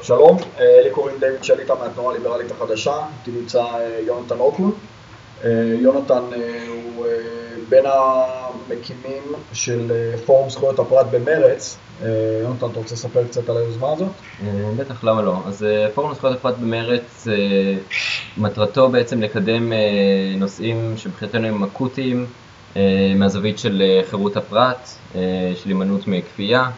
שלום, לי קוראים דיוויד שליטה מהתנועה הליברלית החדשה, איתי נמצא יונתן אוקון. יונתן הוא בין המקימים של פורום זכויות הפרט במרץ. יונתן, אתה רוצה לספר קצת על היוזמה הזאת? בטח, למה לא? אז פורום זכויות הפרט במרץ, מטרתו בעצם לקדם נושאים שבחינתנו הם אקוטיים, מהזווית של חירות הפרט, של הימנעות מכפייה,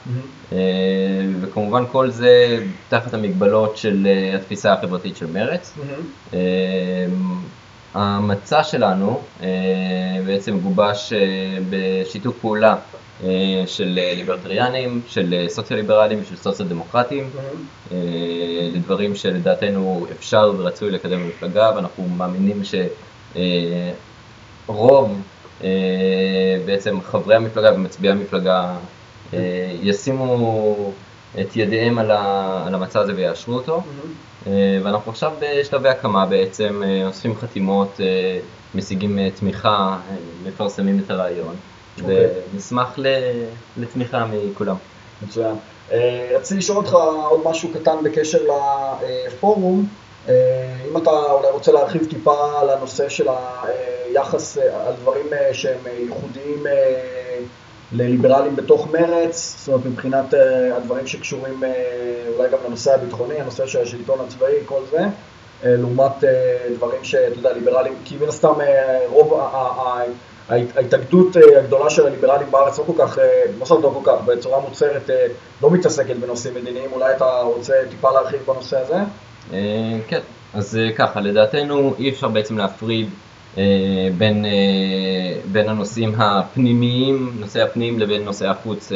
וכמובן כל זה תחת המגבלות של התפיסה החברתית של מרץ. המצע שלנו בעצם גובש בשיתוף פעולה של ליברטריאנים, של סוציאל-ליברלים ושל סוציאל-דמוקרטים, לדברים שלדעתנו אפשר ורצוי לקדם במפלגה, ואנחנו מאמינים שרוב בעצם חברי המפלגה ומצביעי המפלגה ישימו את ידיהם על המצע הזה ויאשרו אותו. ואנחנו עכשיו בשלבי הקמה בעצם, אוספים חתימות, משיגים תמיכה, מפרסמים את הרעיון, ונשמח לתמיכה מכולם. מצוין. רציתי לשאול אותך עוד משהו קטן בקשר לפורום. אם אתה אולי רוצה להרחיב טיפה על הנושא של היחס, על דברים שהם ייחודיים לליברלים בתוך מרץ, זאת אומרת מבחינת הדברים שקשורים אולי גם לנושא הביטחוני, הנושא של השלטון הצבאי, כל זה, לעומת דברים שאתה יודע, ליברלים, כי מן הסתם רוב ההתאגדות הגדולה של הליברלים בארץ לא כל כך, לא כל כך, בצורה מוצהרת לא מתעסקת בנושאים מדיניים. אולי אתה רוצה טיפה להרחיב בנושא הזה? כן, אז ככה, לדעתנו אי אפשר בעצם להפריד בין הנושאים הפנימיים, נושאי הפנים, לבין נושאי החוץ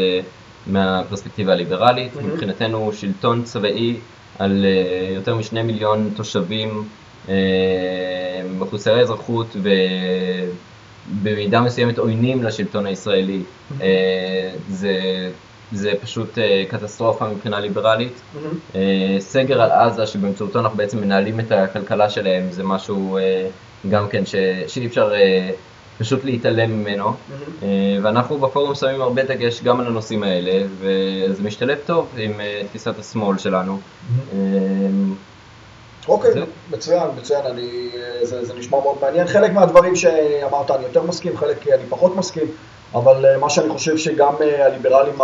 מהפרספקטיבה הליברלית. מבחינתנו שלטון צבאי על יותר מ2 מיליון תושבים, מחוסרי אזרחות ובמידה מסוימת עוינים לשלטון הישראלי, זה פשוט קטסטרופה מבחינה ליברלית. סגר על עזה שבאמצעותו אנחנו בעצם מנהלים את הכלכלה שלהם, זה משהו גם כן שאי אפשר פשוט להתעלם ממנו. ואנחנו בפורום שמים הרבה דגש גם על הנושאים האלה, וזה משתלב טוב עם תפיסת השמאל שלנו. אוקיי, מצוין, זה נשמע מאוד מעניין. חלק מהדברים שאמרת אני יותר מסכים, חלק אני פחות מסכים, אבל מה שאני חושב שגם הליברלים,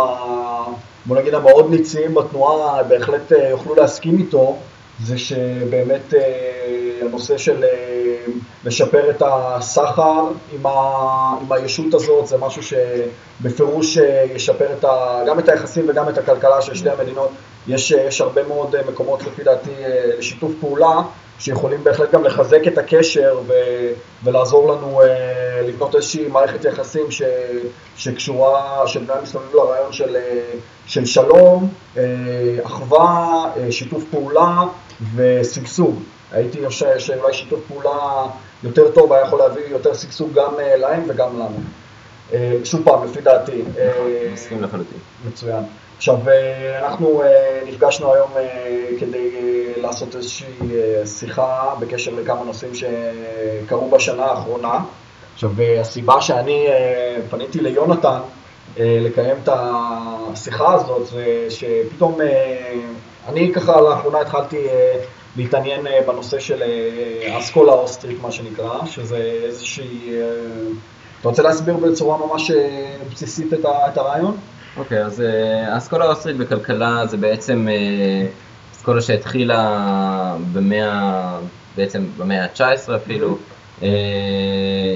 בוא נגיד, המאוד ניציים בתנועה בהחלט יוכלו להסכים איתו, זה שבאמת הנושא של לשפר את הסחר עם הישות הזאת, זה משהו שבפירוש ישפר גם את היחסים וגם את הכלכלה של שתי המדינות. יש הרבה מאוד מקומות לפי דעתי לשיתוף פעולה, שיכולים בהחלט גם לחזק את הקשר ולעזור לנו לבנות איזושהי מערכת יחסים שקשורה, שבניה מסתובבים לרעיון של שלום, אחווה, שיתוף פעולה וסגסוג. הייתי חושב שאולי שיתוף פעולה יותר טוב היה יכול להביא יותר סגסוג גם להם וגם לנו. שוב פעם, לפי דעתי. מסכים לחלוטין. מצוין. עכשיו, אנחנו נפגשנו היום כדי לעשות איזושהי שיחה בקשר לכמה נושאים שקרו בשנה האחרונה. עכשיו, הסיבה שאני פניתי ליונתן לקיים את השיחה הזאת, זה שפתאום אני ככה לאחרונה התחלתי להתעניין בנושא של האסכולה האוסטרית, מה שנקרא, שזה איזושהי... אתה רוצה להסביר בצורה ממש בסיסית את הרעיון? אוקיי, אז האסכולה האוסטרית בכלכלה זה בעצם אסכולה שהתחילה בעצם במאה ה-19 אפילו,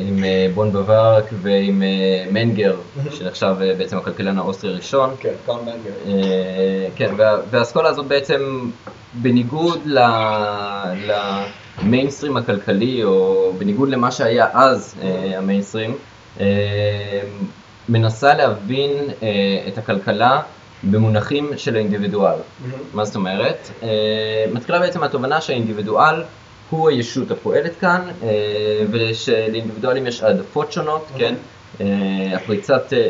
עם בון בווארק ועם מנגר, שנחשב בעצם הכלכלן האוסטרי הראשון. כן, קרל מנגר. כן, והאסכולה הזאת בעצם בניגוד למיינסטרים הכלכלי, או בניגוד למה שהיה אז המיינסטרים, מנסה להבין את הכלכלה במונחים של האינדיבידואל. מה זאת אומרת? מתחילה בעצם התובנה שהאינדיבידואל הוא הישות הפועלת כאן, ושלאינדיבידואלים יש העדפות שונות, כן?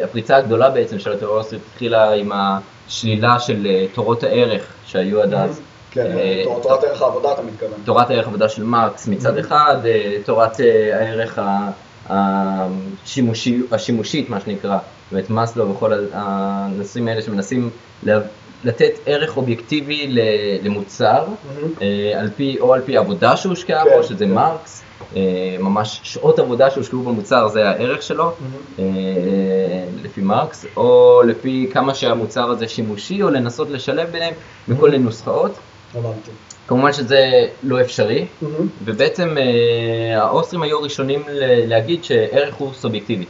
הפריצה הגדולה בעצם של התיאוריה האוסטרית התחילה עם השלילה של תורות הערך שהיו עד אז. כן, תורת הערך העבודה אתה מתכוון. תורת הערך העבודה של מרקס מצד אחד, תורת הערך השימושית, מה שנקרא, ואת מאסלו וכל הנושאים האלה שמנסים לתת ערך אובייקטיבי למוצר, או על פי עבודה שהושקעה בו, שזה מרקס, ממש שעות עבודה שהושקעו במוצר, זה הערך שלו, לפי מרקס, או לפי כמה שהמוצר הזה שימושי, או לנסות לשלב ביניהם בכל מיני נוסחאות. כמובן שזה לא אפשרי, ובעצם האוסטרים היו ראשונים להגיד שערך הוא סובייקטיבי.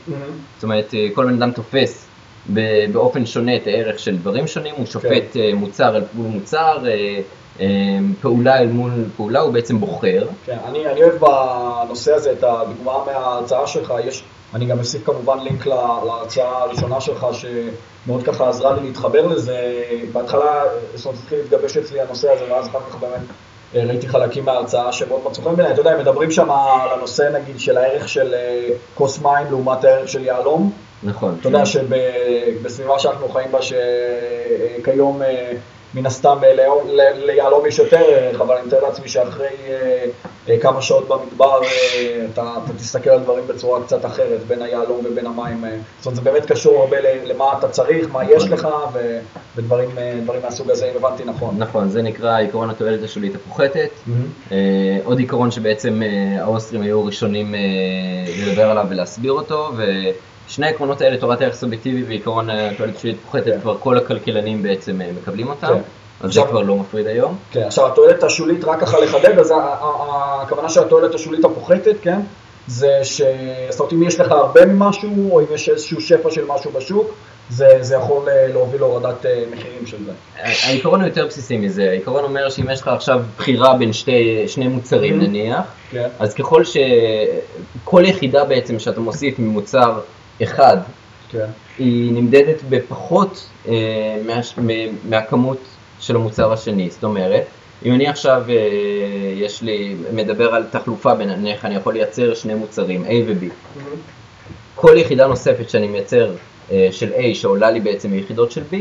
זאת אומרת, כל בן אדם תופס באופן שונה את הערך של דברים שונים, הוא שופט מוצר אל מול מוצר, פעולה אל מול פעולה, הוא בעצם בוחר. כן, אני אוהב בנושא הזה את הדוגמה מההרצאה שלך, אני גם אוסיף כמובן לינק להרצאה הראשונה שלך שמאוד ככה עזרה לי להתחבר לזה. בהתחלה התחיל להתגבש אצלי הנושא הזה, ואז אחר כך באמת ראיתי חלקים מההרצאה שמאוד מצאו חן בעיניי. אתה יודע, מדברים שם על הנושא נגיד של הערך של כוס מים לעומת הערך של יהלום. נכון. אתה יודע שבסביבה שאנחנו חיים בה שכיום מן הסתם ליהלום יש יותר ערך, אבל אני מתאר לעצמי שאחרי כמה שעות במדבר אתה תסתכל על דברים בצורה קצת אחרת בין היהלום ובין המים. זאת אומרת, זה באמת קשור הרבה למה אתה צריך, מה יש לך ודברים מהסוג הזה, אם הבנתי נכון. נכון, זה נקרא עיקרון התועלת השולית הפוחתת. עוד עיקרון שבעצם האוסטרים היו ראשונים לדבר עליו ולהסביר אותו, שני העקרונות האלה, תורת הערך סובייקטיבי ועיקרון התועלת השולית הפוחתת, כבר כל הכלכלנים בעצם מקבלים אותם, אז זה כבר לא מפריד היום. כן, עכשיו התועלת השולית, רק ככה לחדד, אז הכוונה של התועלת השולית הפוחתת, כן, זה זאת אומרת, אם יש לך הרבה ממשהו, או אם יש איזשהו שפע של משהו בשוק, זה יכול להוביל להורדת מחירים של זה. העיקרון הוא יותר בסיסי מזה, העיקרון אומר שאם יש לך עכשיו בחירה בין שני מוצרים נניח, אז ככל שכל יחידה בעצם שאתה מוסיף ממוצר אחד, היא נמדדת בפחות מהכמות של המוצר השני. זאת אומרת, אם אני עכשיו מדבר על תחלופה בין נניח, אני יכול לייצר שני מוצרים, A ו-B. כל יחידה נוספת שאני מייצר של A שעולה לי בעצם מיחידות של B,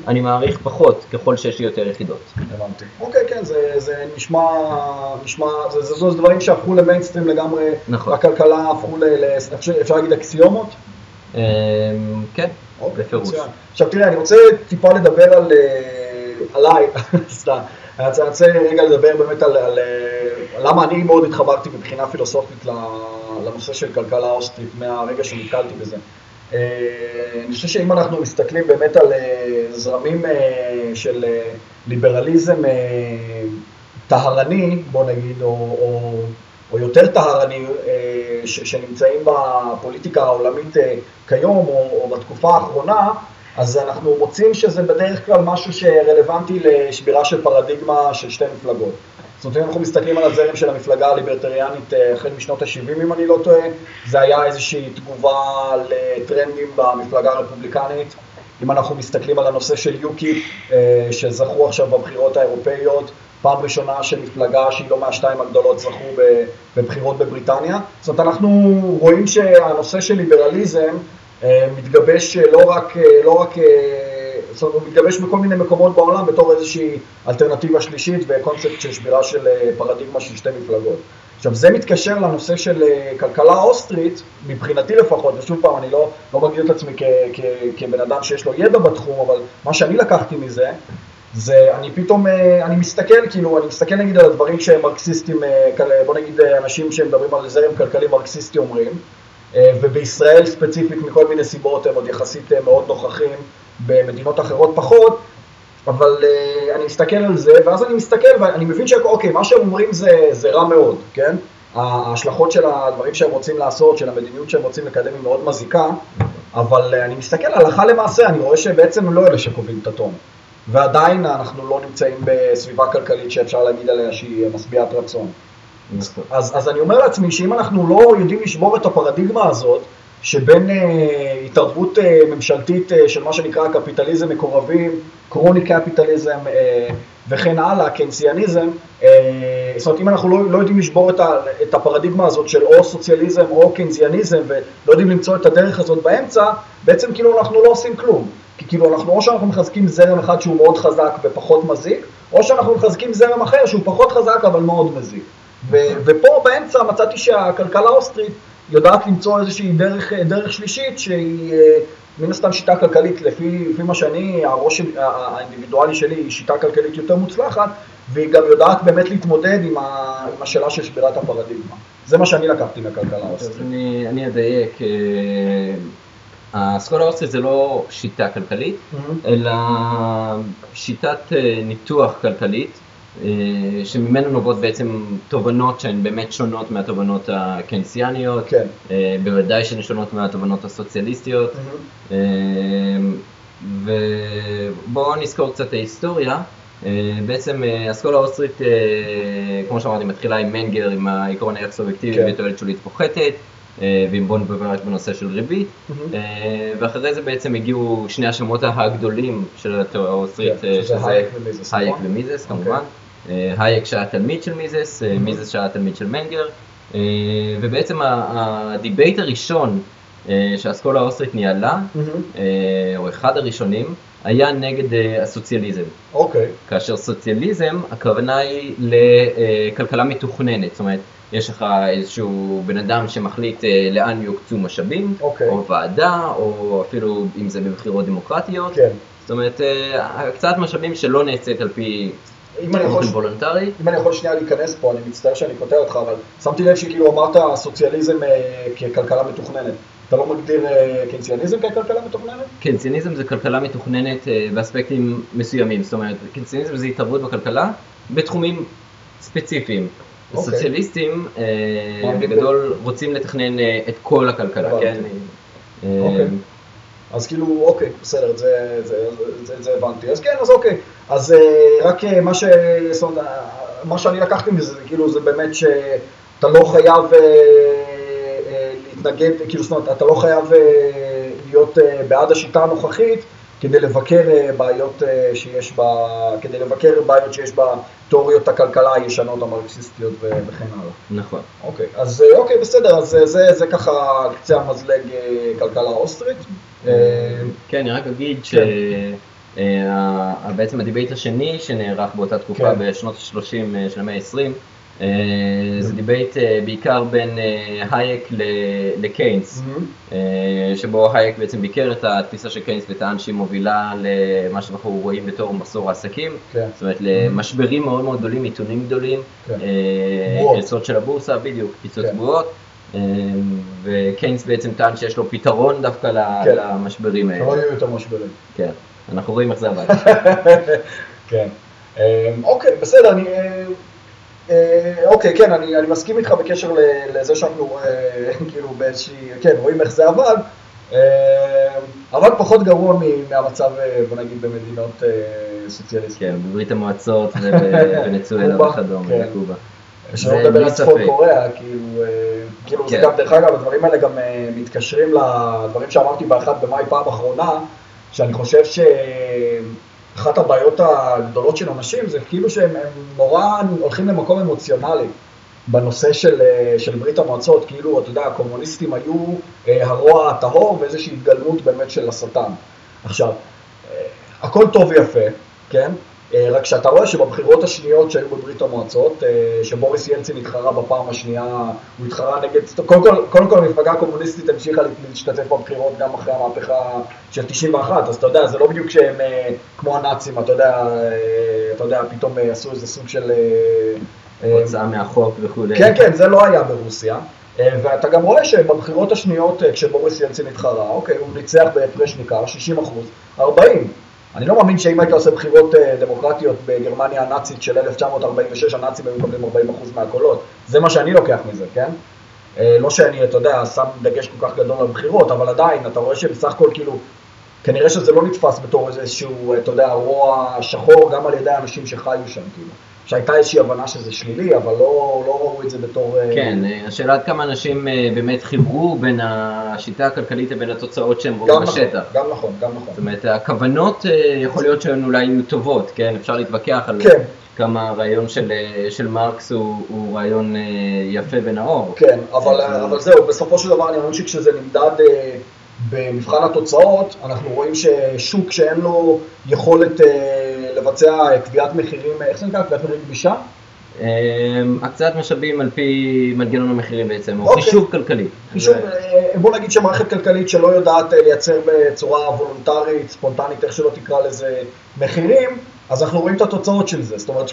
אני מעריך פחות ככל שיש לי יותר יחידות. הבנתי. אוקיי, כן, זה נשמע, זה דברים שהפכו למיינסטרים לגמרי, הכלכלה הפכו אפשר להגיד אקסיומות? כן, בפירוש. עכשיו תראה, אני רוצה טיפה לדבר עליי, סתם. אני רוצה רגע לדבר באמת על למה אני מאוד התחברתי מבחינה פילוסופית לנושא של כלכלה אוסטרית מהרגע שנתקלתי בזה. אני חושב שאם אנחנו מסתכלים באמת על זרמים של ליברליזם טהרני, בוא נגיד, או יותר טהרני, שנמצאים בפוליטיקה העולמית כיום או בתקופה האחרונה, אז אנחנו מוצאים שזה בדרך כלל משהו שרלוונטי לשבירה של פרדיגמה של שתי מפלגות. זאת אומרת, אם אנחנו מסתכלים על הזרם של המפלגה הליברטריאנית החל משנות ה-70, אם אני לא טועה, זה היה איזושהי תגובה לטרנדים במפלגה הרפובליקנית. אם אנחנו מסתכלים על הנושא של יוקיפ, שזכו עכשיו בבחירות האירופאיות, פעם ראשונה שמפלגה שהיא לא מהשתיים הגדולות זכו בבחירות בבריטניה. זאת אומרת, אנחנו רואים שהנושא של ליברליזם מתגבש לא רק זאת אומרת, הוא מתגבש בכל מיני מקומות בעולם בתור איזושהי אלטרנטיבה שלישית וקונספט של שבירה של פרדיגמה של שתי מפלגות. עכשיו, זה מתקשר לנושא של כלכלה אוסטרית, מבחינתי לפחות, ושוב פעם, אני לא מגדיר את עצמי כבן אדם שיש לו ידע בתחום, אבל מה שאני לקחתי מזה, זה אני מסתכל נגיד על הדברים שהם מרקסיסטים, בוא נגיד אנשים שמדברים על זרם כלכלי מרקסיסטי אומרים, ובישראל ספציפית מכל מיני סיבות הם עוד יחסית מאוד נוכחים, במדינות אחרות פחות, אבל אני מסתכל על זה, ואז אני מסתכל ואני מבין שאוקיי, מה שהם אומרים זה רע מאוד, כן? ההשלכות של הדברים שהם רוצים לעשות, של המדיניות שהם רוצים לקדם היא מאוד מזיקה, אבל אני מסתכל הלכה למעשה, אני רואה שבעצם הם לא אלה שקובעים את הטון. ועדיין אנחנו לא נמצאים בסביבה כלכלית שאפשר להגיד עליה שהיא משביעת רצון. אז אני אומר לעצמי שאם אנחנו לא יודעים לשבור את הפרדיגמה הזאת, שבין התערבות ממשלתית של מה שנקרא קפיטליזם מקורבים, קרוני קפיטליזם וכן הלאה, קיינסיאניזם, זאת אומרת, אם אנחנו לא יודעים לשבור את הפרדיגמה הזאת של או סוציאליזם או קיינסיאניזם, ולא יודעים למצוא את הדרך הזאת באמצע, בעצם כאילו אנחנו לא עושים כלום. כי כאילו או שאנחנו מחזקים זרם אחד שהוא מאוד חזק ופחות מזיק, או שאנחנו מחזקים זרם אחר שהוא פחות חזק אבל מאוד מזיק. ופה באמצע מצאתי שהכלכלה האוסטרית יודעת למצוא איזושהי דרך שלישית שהיא מן הסתם שיטה כלכלית, לפי מה שאני, הראש האינדיבידואלי שלי היא שיטה כלכלית יותר מוצלחת, והיא גם יודעת באמת להתמודד עם השאלה של שבירת הפרדיגמה. זה מה שאני לקחתי מהכלכלה האוסטרית. אני אדייק, האסכולה האוסטרית זה לא שיטה כלכלית, אלא שיטת ניתוח כלכלית, שממנו נובעות בעצם תובנות שהן באמת שונות מהתובנות הקיינסיאניות, בוודאי שהן שונות מהתובנות הסוציאליסטיות, ובואו נזכור קצת ההיסטוריה. בעצם האסכולה האוסטרית, כמו שאמרתי, מתחילה עם מנגר, עם העיקרון היחס אובייקטיבי ותועלת שולית פוחתת, ועם בונד בברק בנושא של ריבית, ואחרי זה בעצם הגיעו שני השמות הגדולים של התיאוריה האוסטרית, שזה הייק ומיזס כמובן. הייק שהיה תלמיד של מיזס, מיזס שהיה תלמיד של מנגר, ובעצם הדיבייט הראשון שהאסכולה האוסטרית ניהלה, או אחד הראשונים, היה נגד הסוציאליזם. אוקיי. כאשר סוציאליזם, הכוונה היא לכלכלה מתוכננת, זאת אומרת, יש לך איזשהו בן אדם שמחליט לאן יוקצו משאבים, או ועדה, או אפילו אם זה בבחירות דמוקרטיות. כן. זאת אומרת, הקצת משאבים שלא נעשית על פי באופן וולונטרי. אם אני יכול שנייה להיכנס פה, אני מצטער שאני קוטע אותך, אבל שמתי לב שכאילו אמרת סוציאליזם ככלכלה מתוכננת. אתה לא מגדיר קיינסיאניזם ככלכלה מתוכננת? קיינסיאניזם זה כלכלה מתוכננת באספקטים מסוימים, זאת אומרת, קיינסיאניזם זה התערבות בכלכלה בתחומים ספציפיים. הסוציאליסטים בגדול רוצים לתכנן את כל הכלכלה, כן? אוקיי. אז כאילו, בסדר, זה הבנתי. אז כן, אז אוקיי. אז רק מה שאני לקחתי מזה, כאילו זה באמת שאתה לא חייב להתנגד, כאילו זאת אומרת, אתה לא חייב להיות בעד השיטה הנוכחית כדי לבקר בעיות שיש שיש בתיאוריות הכלכלה הישנות המרקסיסטיות וכן הלאה. נכון. אוקיי, אז אוקיי, בסדר, אז זה ככה קצה המזלג כלכלה אוסטרית. כן, אני רק אגיד שבעצם הדיבייט השני שנערך באותה תקופה בשנות ה-30 של המאה ה-20, זה דיבייט בעיקר בין הייק לקיינס, שבו הייק בעצם ביקר את התפיסה של קיינס וטען שהיא מובילה למה שאנחנו רואים בתור מחסור העסקים, זאת אומרת למשברים מאוד מאוד גדולים, עיתונים גדולים, קריסות של הבורסה, בדיוק, פיצוץ בועות, וקיינס בעצם טען שיש לו פתרון דווקא למשברים האלה. שלא יהיו יותר משברים. כן, אנחנו רואים איך זה עבד. כן, אוקיי, בסדר, אוקיי, כן, אני מסכים איתך בקשר לזה שאנחנו כאילו באיזושהי, כן, רואים איך זה עבד, אבל פחות גרוע מהמצב, בוא נגיד, במדינות סוציאליסטיות. כן, בברית המועצות ובנצואלה וכדומה, בקובה. שלא מדבר על צפון קוריאה, כאילו זה גם, דרך אגב, הדברים האלה גם מתקשרים לדברים שאמרתי באחד במאי פעם אחרונה, שאני חושב אחת הבעיות הגדולות של אנשים זה כאילו שהם נורא הולכים למקום אמוציונלי בנושא של ברית המועצות, כאילו, אתה יודע, הקומוניסטים היו הרוע הטהור ואיזושהי התגלמות באמת של השטן. עכשיו, הכל טוב ויפה, כן? רק שאתה רואה שבבחירות השניות שהיו בברית המועצות, שבוריס ילצין התחרה בפעם השנייה, הוא התחרה נגד, קודם כל המפלגה הקומוניסטית המשיכה להשתתף בבחירות גם אחרי המהפכה של 91, אז אתה יודע, זה לא בדיוק שהם כמו הנאצים, אתה יודע, פתאום עשו איזה סוג של הוצאה מהחוק וכו'. כן, כן, זה לא היה ברוסיה, ואתה גם רואה שבבחירות השניות כשבוריס ילצין התחרה, אוקיי, הוא ניצח בהפרש ניכר, 60%, 40%. אני לא מאמין שאם היית עושה בחירות דמוקרטיות בגרמניה הנאצית של 1946, הנאצים היו מקבלים 40% מהקולות. זה מה שאני לוקח מזה, כן? לא שאני, אתה יודע, שם דגש כל כך גדול על בחירות, אבל עדיין, אתה רואה שבסך הכל כאילו, כנראה שזה לא נתפס בתור איזשהו, אתה יודע, רוע שחור גם על ידי האנשים שחיו שם, כאילו. שהייתה איזושהי הבנה שזה שלילי, אבל לא ראו את זה בתור... כן, השאלה עד כמה אנשים באמת חיברו בין השיטה הכלכלית לבין התוצאות שהם רואים בשטח. גם נכון. זאת אומרת, הכוונות יכול להיות שהן אולי יהיו טובות, כן? אפשר להתווכח על כמה הרעיון של מרקס הוא רעיון יפה ונאור. כן, אבל זהו, בסופו של דבר אני חושב שכשזה נמדד במבחן התוצאות, אנחנו רואים ששוק שאין לו יכולת לבצע קביעת מחירים, איך זה נקרא? קביעת מחירים גמישה? הקצאת משאבים על פי מנגנון המחירים בעצם, או חישוב כלכלי. חישוב, בוא נגיד שמערכת כלכלית שלא יודעת לייצר בצורה וולונטרית, ספונטנית, איך שלא תקרא לזה מחירים, אז אנחנו רואים את התוצאות של זה. זאת אומרת,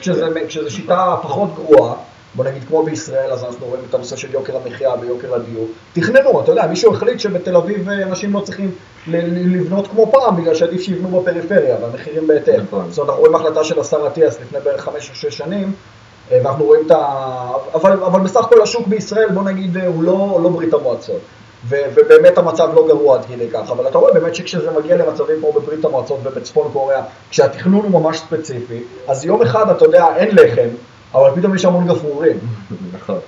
כשזו שיטה פחות גרועה, בוא נגיד כמו בישראל, אז אנחנו רואים את הנושא של יוקר המחיה ויוקר הדיור. תכננו, אתה יודע, מישהו החליט שבתל אביב אנשים לא צריכים לבנות כמו פעם, בגלל שעדיף שיבנו בפריפריה, והמחירים בהתאם. זאת אומרת, אנחנו רואים החלטה של השר אטיאס לפני בערך 5 או 6 שנים, ואנחנו רואים את אבל בסך הכל השוק בישראל, בוא נגיד, הוא לא ברית המועצות. ובאמת המצב לא גרוע עד כדי כך, אבל אתה רואה באמת שכשזה מגיע למצבים כמו בברית המועצות ובצפון קוריאה, כשהתכנון הוא ממש ספציפי, אז יום אחד, אתה יודע, אין לחם, אבל פתאום יש המון גפרורים. נכון.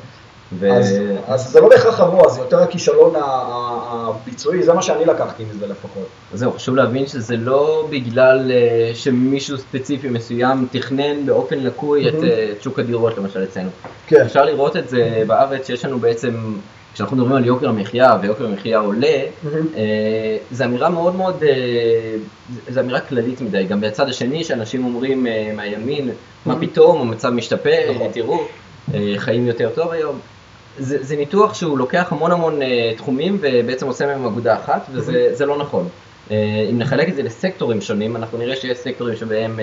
אז זה לא בהכרח הרוע, זה יותר הכישלון הביצועי, זה מה שאני לקחתי מזה לפחות. זהו, חשוב להבין שזה לא בגלל שמישהו ספציפי מסוים תכנן באופן לקוי את שוק הדירות, למשל אצלנו. אפשר לראות את זה בארץ שיש לנו בעצם, כשאנחנו מדברים על יוקר המחיה ויוקר המחיה עולה, זו אמירה מאוד מאוד, זו אמירה כללית מדי, גם בצד השני שאנשים אומרים מהימין, מה פתאום, המצב משתפר, תראו, חיים יותר טוב היום. זה ניתוח שהוא לוקח המון תחומים ובעצם עושה מהם אגודה אחת, וזה לא נכון. אם נחלק את זה לסקטורים שונים, אנחנו נראה שיש סקטורים שבהם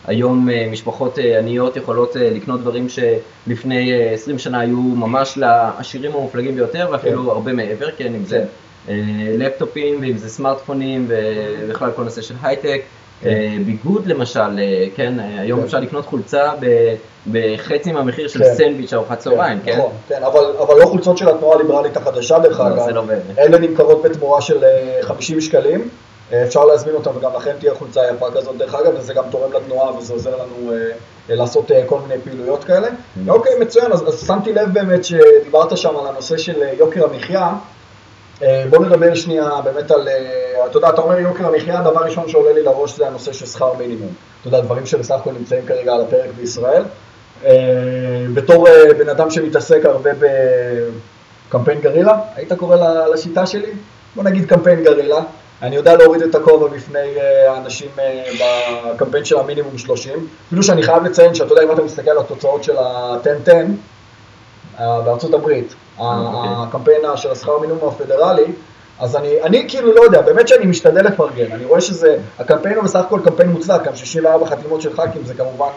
היום משפחות עניות יכולות לקנות דברים שלפני 20 שנה היו ממש לעשירים המופלגים ביותר, ואפילו הרבה מעבר, כן, אם זה לפטופים ואם זה סמארטפונים ובכלל כל נושא של הייטק. ביגוד למשל, כן, היום אפשר לקנות חולצה בחצי מהמחיר של סנדוויץ' ארוחת צהריים, כן? נכון, כן, אבל לא חולצות של התנועה הליברלית החדשה דרך אגב, אלה נמכרות בתמורה של 50 שקלים, אפשר להזמין אותם וגם לכן תהיה חולצה יפה כזאת דרך אגב, וזה גם תורם לתנועה וזה עוזר לנו לעשות כל מיני פעילויות כאלה. אוקיי, מצוין, אז שמתי לב באמת שדיברת שם על הנושא של יוקר המחיה, בוא נדבר שנייה באמת על, אתה יודע, אתה אומר יוקר המחיה, הדבר ראשון שעולה לי לראש זה הנושא של שכר מינימום. אתה יודע, דברים שבסך הכל נמצאים כרגע על הפרק בישראל. בתור בן אדם שמתעסק הרבה בקמפיין גרילה, היית קורא לשיטה שלי? בוא נגיד קמפיין גרילה. אני יודע להוריד את הכובע בפני האנשים בקמפיין של המינימום 30. אפילו שאני חייב לציין שאתה יודע, אם אתה מסתכל על התוצאות של ה-10-10 בארצות הברית, הקמפיין של השכר מינימום הפדרלי, אז אני כאילו לא יודע, באמת שאני משתדל לפרגן, אני רואה שזה, הקמפיין הוא בסך הכל קמפיין מוצלח, גם 64 חתימות של ח"כים זה כמובן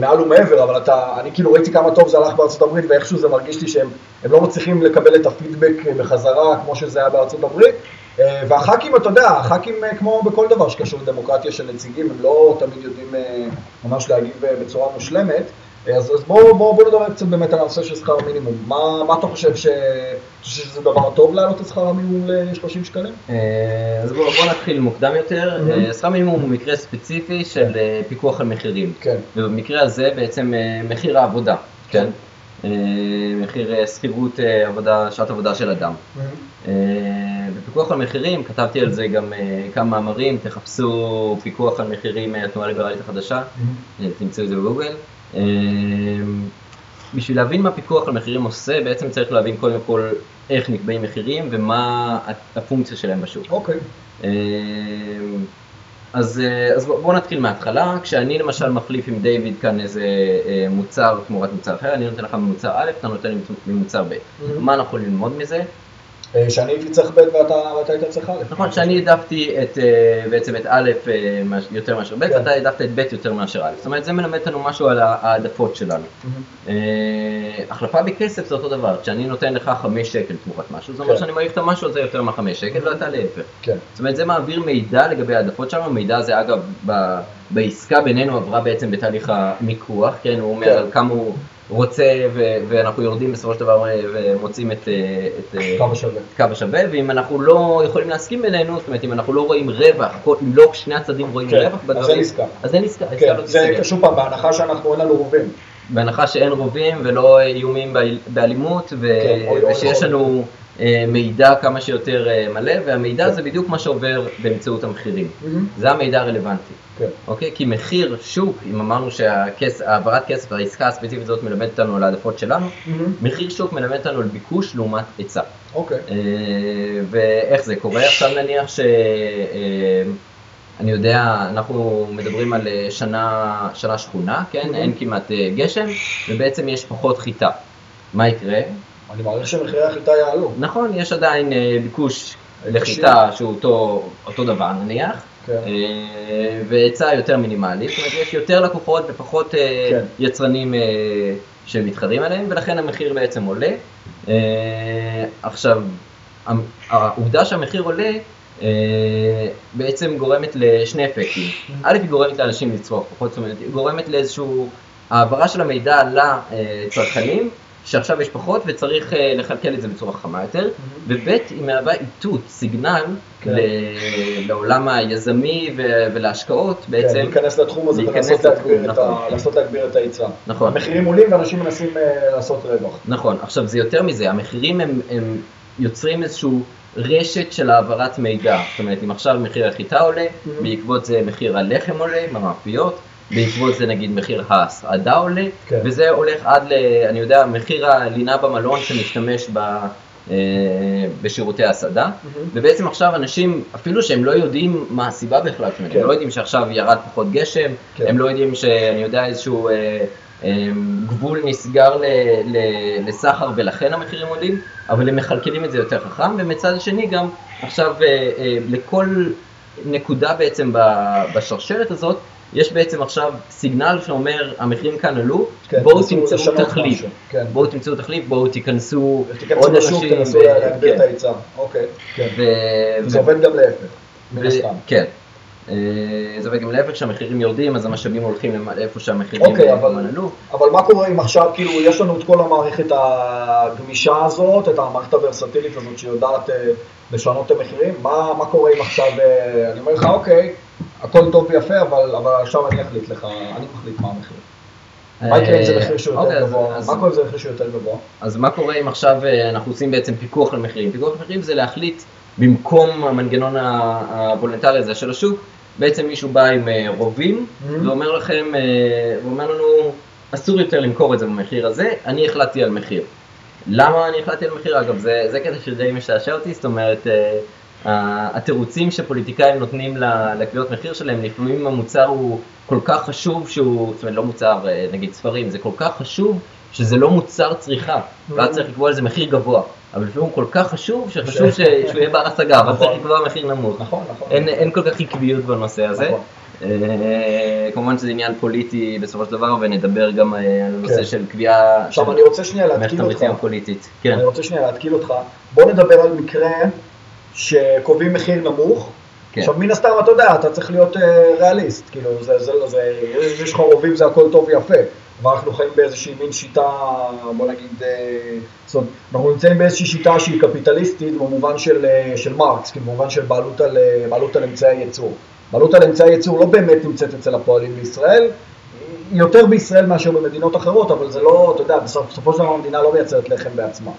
מעל ומעבר, אבל אני כאילו ראיתי כמה טוב זה הלך בארצות הברית, ואיכשהו זה מרגיש לי שהם לא מצליחים לקבל את הפידבק בחזרה כמו שזה היה בארצות הברית, והח"כים, אתה יודע, הח"כים כמו בכל דבר שקשור לדמוקרטיה של נציגים, הם לא תמיד יודעים ממש להגיב בצורה מושלמת, אז בואו נדבר קצת באמת על הנושא של שכר מינימום. מה אתה חושב שזה דבר טוב להעלות את שכר המינימום ל-30 שקלים? אז בואו נתחיל מוקדם יותר. שכר מינימום הוא מקרה ספציפי של פיקוח על מחירים. ובמקרה הזה בעצם מחיר העבודה. מחיר שכירות עבודה, שעת עבודה של אדם. בפיקוח על מחירים, כתבתי על זה גם כמה מאמרים, תחפשו פיקוח על מחירים מהתנועה הליברלית החדשה, תמצאו את זה בגוגל. בשביל להבין מה פיקוח על מחירים עושה, בעצם צריך להבין קודם כל איך נקבעים מחירים ומה הפונקציה שלהם בשוק. אוקיי. אז בואו נתחיל מההתחלה. כשאני למשל מחליף עם דיוויד כאן איזה מוצר תמורת מוצר אחר, אני נותן לך ממוצר א', אתה נותן לי ממוצר ב'. מה אנחנו יכולים ללמוד מזה? שאני הייתי צריך ב' ואתה היית צריך א'. נכון, שאני העדפתי בעצם את א' יותר מאשר ב', ואתה העדפת את ב' יותר מאשר א'. זאת אומרת, זה מלמד לנו משהו על העדפות שלנו. החלפה בכסף זה אותו דבר. כשאני נותן לך 5 שקל תמורת משהו, זאת אומרת שאני מעיף את המשהו הזה יותר מ5 שקל, ואתה להפך. זאת אומרת, זה מעביר מידע לגבי העדפות שלנו. המידע הזה, אגב, בעסקה בינינו עברה בעצם בתהליך המיקוח, כן? הוא אומר על כמה הוא רוצה, ואנחנו יורדים בסופו של דבר ומוצאים את קו השווה, ואם אנחנו לא יכולים להסכים בינינו, זאת אומרת, אם אנחנו לא רואים רווח, אם לא שני הצדדים רואים רווח בדברים, אז אין עסקה. זה קשור פעם, בהנחה שאנחנו אין לנו רובים. בהנחה שאין רובים ולא איומים באלימות, ושיש לנו מידע כמה שיותר מלא, והמידע זה בדיוק מה שעובר באמצעות המחירים. זה המידע הרלוונטי. אוקיי? כי מחיר שוק, אם אמרנו שהעברת כסף, העסקה הספציפית הזאת מלמדת אותנו על העדפות שלנו, מחיר שוק מלמד אותנו על ביקוש לעומת היצע. אוקיי. ואיך זה קורה? עכשיו נניח אני יודע, אנחנו מדברים על שנה שכונה, כן? אין כמעט גשם, ובעצם יש פחות חיטה. מה יקרה? אני מעריך שמחירי החיטה יעלו. נכון, יש עדיין ביקוש לחיטה שהוא אותו דבר נניח, והיצע יותר מינימלי, זאת אומרת יש יותר לקוחות ופחות יצרנים שמתחרים עליהם, ולכן המחיר בעצם עולה. עכשיו, העובדה שהמחיר עולה בעצם גורמת לשני אפקטים. א', היא גורמת לאנשים לצרוך פחות, זאת אומרת, היא גורמת לאיזשהו העברה של המידע לצרכנים, שעכשיו יש פחות וצריך לכלכל את זה בצורה חכמה יותר, וב' היא מהווה איתות, סיגנל לעולם היזמי ולהשקעות בעצם. להיכנס לתחום הזה ולנסות להגביר את ההיצע. נכון. המחירים עולים ואנשים מנסים לעשות רווח. נכון, עכשיו זה יותר מזה, המחירים הם יוצרים איזשהו רשת של העברת מידע, זאת אומרת אם עכשיו מחיר החיטה עולה, בעקבות זה מחיר הלחם עולה במאפיות, בעקבות זה נגיד מחיר ההסעדה עולה, וזה הולך עד אני יודע, מחיר הלינה במלון שמשתמש בשירותי ההסעדה, ובעצם עכשיו אנשים, אפילו שהם לא יודעים מה הסיבה בכלל, הם לא יודעים שעכשיו ירד פחות גשם, הם לא יודעים שאני יודע איזשהו גבול נסגר לסחר ולכן המחירים עולים, אבל הם מחלקלים את זה יותר חכם, ומצד שני גם עכשיו לכל נקודה בעצם בשרשרת הזאת, יש בעצם עכשיו סיגנל שאומר, המחירים כאן עלו, בואו תמצאו תחליף, בואו תמצאו תחליף, בואו תיכנסו עוד אנשים, תנסו להגביר את ההיצע, אוקיי, וזה עובד גם להפך, מן הסתם. כן, זה עובד גם להפך, כשהמחירים יורדים, אז המשאבים הולכים לאיפה שהמחירים עלו. אבל מה קורה אם עכשיו, כאילו, יש לנו את כל המערכת הגמישה הזאת, את המערכת הוורסטילית הזאת שיודעת לשנות את המחירים, מה קורה אם עכשיו, אני אומר לך, אוקיי, הכל טוב ויפה, אבל עכשיו אני אחליט לך, אני מחליט מה המחיר. מה יקרה אם זה מחיר שהוא יותר גבוה? מה קורה אם זה מחיר שהוא יותר גבוה? אז מה קורה אם עכשיו אנחנו עושים בעצם פיקוח למחירים? פיקוח למחירים זה להחליט במקום המנגנון הוולונטרי הזה של השוק, בעצם מישהו בא עם רובים ואומר לכם, ואומר לנו, אסור יותר למכור את זה במחיר הזה, אני החלטתי על מחיר. למה אני החלטתי על מחיר? אגב, זה קטע שדי משעשע אותי, זאת אומרת, התירוצים שפוליטיקאים נותנים לקביעות מחיר שלהם, לפעמים המוצר הוא כל כך חשוב שהוא, זאת אומרת לא מוצר, נגיד ספרים, זה כל כך חשוב שזה לא מוצר צריכה, ואז צריך לקבוע על זה מחיר גבוה, אבל לפעמים הוא כל כך חשוב שחשוב שהוא יהיה בר השגה, אבל צריך לקבוע מחיר נמוך. אין כל כך עקביות בנושא הזה. כמובן שזה עניין פוליטי בסופו של דבר, ונדבר גם על הנושא של קביעה של מערכת תמריצים פוליטית. אני רוצה שנייה להתקיל אותך, בוא נדבר על מקרה שקובעים מחיר נמוך. עכשיו מן הסתם אתה יודע, אתה צריך להיות ריאליסט, כאילו יש לך רובים, זה הכל טוב ויפה, אבל אנחנו חיים באיזושהי מין שיטה, בוא נגיד, אנחנו נמצאים באיזושהי שיטה שהיא קפיטליסטית במובן של מרקס, כאילו במובן של בעלות על אמצעי ייצור. בעלות על אמצעי ייצור לא באמת נמצאת אצל הפועלים בישראל, יותר בישראל מאשר במדינות אחרות, אבל זה לא, אתה יודע, בסופו של דבר המדינה לא מייצרת לחם בעצמה.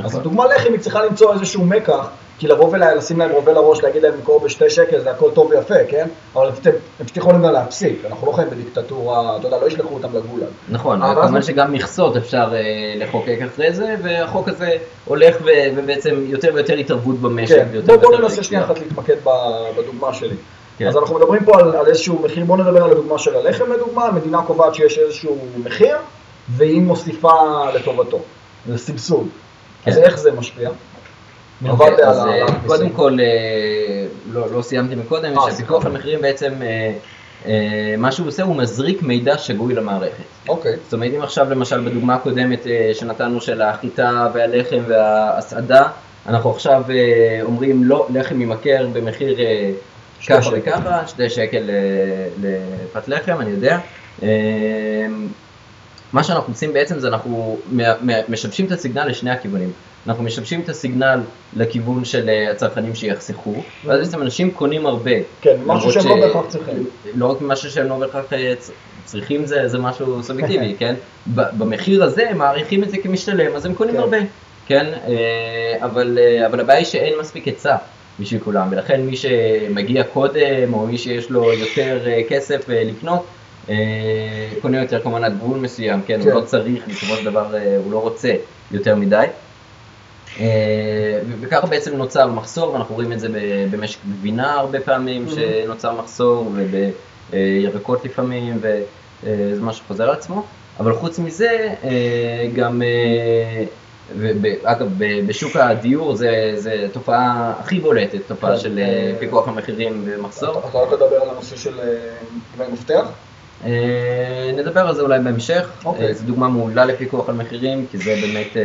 אז לדוגמה לחם היא צריכה למצוא איזשהו מקח, כי לבוא ולשים להם רובה לראש, להגיד להם לקרוא ב2 שקל, זה הכל טוב ויפה, כן? אבל הם פשוט יכולים גם להפסיק, אנחנו לא חיים בדיקטטורה, אתה יודע, לא ישלחו אותם לגולאג. נכון, כמובן שגם מכסות אפשר לחוקק אחרי זה, והחוק הזה הולך ובעצם יותר ויותר התערבות במשק. בואו ננסה שנייה אחת להתמקד בדוגמה שלי. אז אנחנו מדברים פה על איזשהו מחיר, בואו נדבר על הדוגמה של הלחם לדוגמה, המדינה קובעת שיש איזשהו מחיר, והיא מוסיפה לטובתו, זה סבסוד. אז איך זה משפיע? אז קודם כל, לא סיימתי מקודם, שפיקוח על מחירים בעצם, מה שהוא עושה הוא מזריק מידע שגוי למערכת. אוקיי. זאת אומרת, אם עכשיו למשל בדוגמה הקודמת שנתנו של החיטה והלחם וההסעדה, אנחנו עכשיו אומרים לא, לחם ימכר במחיר ככה וככה, 2 שקל לפת לחם, אני יודע. מה שאנחנו עושים בעצם זה אנחנו משבשים את הסיגנל לשני הכיוונים. אנחנו משבשים את הסיגנל לכיוון של הצרכנים שיחסכו, ואז בעצם אנשים קונים הרבה. כן, משהו שהם לא בהכרח צריכים. לא רק משהו שהם לא בהכרח צריכים, זה משהו סובייקטיבי, כן? במחיר הזה הם מעריכים את זה כמשתלם, אז הם קונים הרבה, כן? אבל הבעיה היא שאין מספיק היצע בשביל כולם, ולכן מי שמגיע קודם, או מי שיש לו יותר כסף לקנות, קונה יותר כמובן עד גבול מסוים, כן? הוא לא צריך, בסופו של דבר הוא לא רוצה יותר מדי. וככה בעצם נוצר מחסור, ואנחנו רואים את זה במשק גבינה הרבה פעמים, שנוצר מחסור, ובירקות לפעמים, וזה מה שחוזר על עצמו. אבל חוץ מזה, גם, אגב, בשוק הדיור זה תופעה הכי בולטת, תופעה של פיקוח המחירים ומחסור. אתה רק לדבר על הנושא של דמי מפתח? נדבר על זה אולי בהמשך. זו דוגמה מעולה לפיקוח על מחירים, כי זה באמת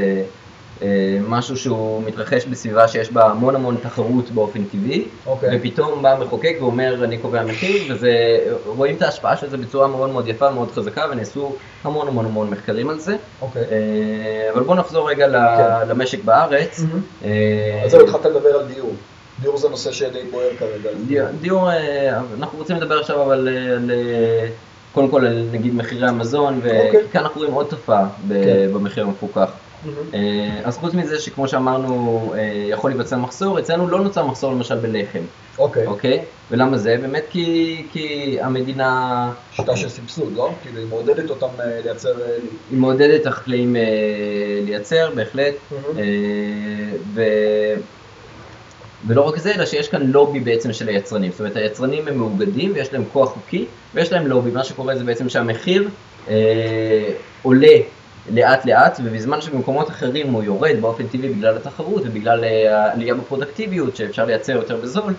משהו שהוא מתרחש בסביבה שיש בה המון תחרות באופן טבעי, ופתאום בא המחוקק ואומר אני קובע מחיר, ורואים את ההשפעה של זה בצורה מאוד יפה, מאוד חזקה, ונעשו המון מחקרים על זה. אבל בואו נחזור רגע למשק בארץ. אז זהו, התחלת לדבר על דיור. דיור זה נושא שדי בוער כרגע. דיור, אנחנו רוצים לדבר עכשיו אבל קודם כל על נגיד מחירי המזון, וכאן אנחנו רואים עוד תופעה במחיר המפוקח. אז חוץ מזה שכמו שאמרנו יכול להיווצר מחסור, אצלנו לא נוצר מחסור למשל בלחם. אוקיי? ולמה זה? באמת כי המדינה... שיטה של סבסוד, לא? כאילו היא מעודדת אותם לייצר... היא מעודדת החקלאים לייצר, בהחלט. ולא רק זה, אלא שיש כאן לובי בעצם של היצרנים. זאת אומרת, היצרנים הם מאוגדים ויש להם כוח חוקי, ויש להם לובי. מה שקורה זה בעצם שהמחיר עולה לאט, ובזמן שבמקומות אחרים הוא יורד באופן טבעי בגלל התחרות ובגלל העלייה בפרודקטיביות שאפשר לייצר יותר בזול,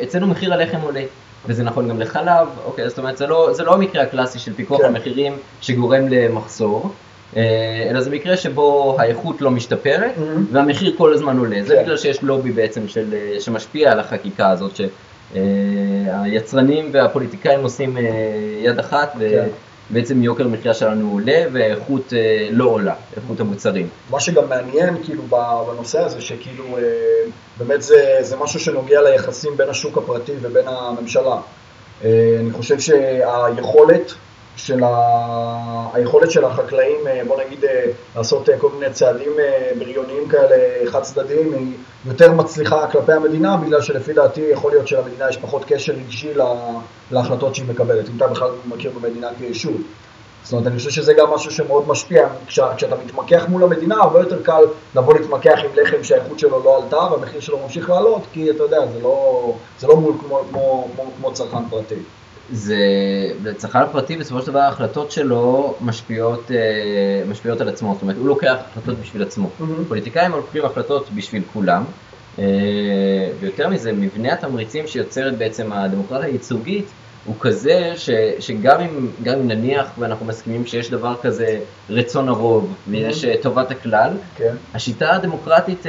אצלנו מחיר הלחם עולה. וזה נכון גם לחלב, אוקיי, זאת אומרת, זה לא המקרה הקלאסי של פיקוח על מחירים שגורם למחסור, אלא זה מקרה שבו האיכות לא משתפרת והמחיר כל הזמן עולה. זה בגלל שיש לובי בעצם שמשפיע על החקיקה הזאת, שהיצרנים והפוליטיקאים עושים יד אחת ובעצם יוקר מחיה שלנו עולה ואיכות לא עולה, איכות המוצרים. מה שגם מעניין כאילו בנושא הזה, שכאילו באמת זה משהו שנוגע ליחסים בין השוק הפרטי ובין הממשלה. אני חושב שהיכולת של החקלאים, בוא נגיד, לעשות כל מיני צעדים בריוניים כאלה חד צדדיים, היא יותר מצליחה כלפי המדינה, בגלל שלפי דעתי יכול להיות שלמדינה יש פחות קשר רגשי להחלטות שהיא מקבלת, אם אתה בכלל מכיר במדינה כיישוב. זאת אומרת, אני חושב שזה גם משהו שמאוד משפיע, כשאתה מתמקח מול המדינה, הרבה יותר קל לבוא להתמקח עם לחם שהאיכות שלו לא עלתה, והמחיר שלו ממשיך לעלות, כי אתה יודע, זה לא מול כמו צרכן פרטי. צרכן פרטי, בסופו של דבר ההחלטות שלו משפיעות על עצמו, זאת אומרת, הוא לוקח החלטות בשביל עצמו. פוליטיקאים לוקחים החלטות בשביל כולם, ויותר מזה, מבנה התמריצים שיוצרת בעצם הדמוקרטיה הייצוגית, הוא כזה שגם אם נניח ואנחנו מסכימים שיש דבר כזה רצון הרוב ויש טובת הכלל, השיטה הדמוקרטית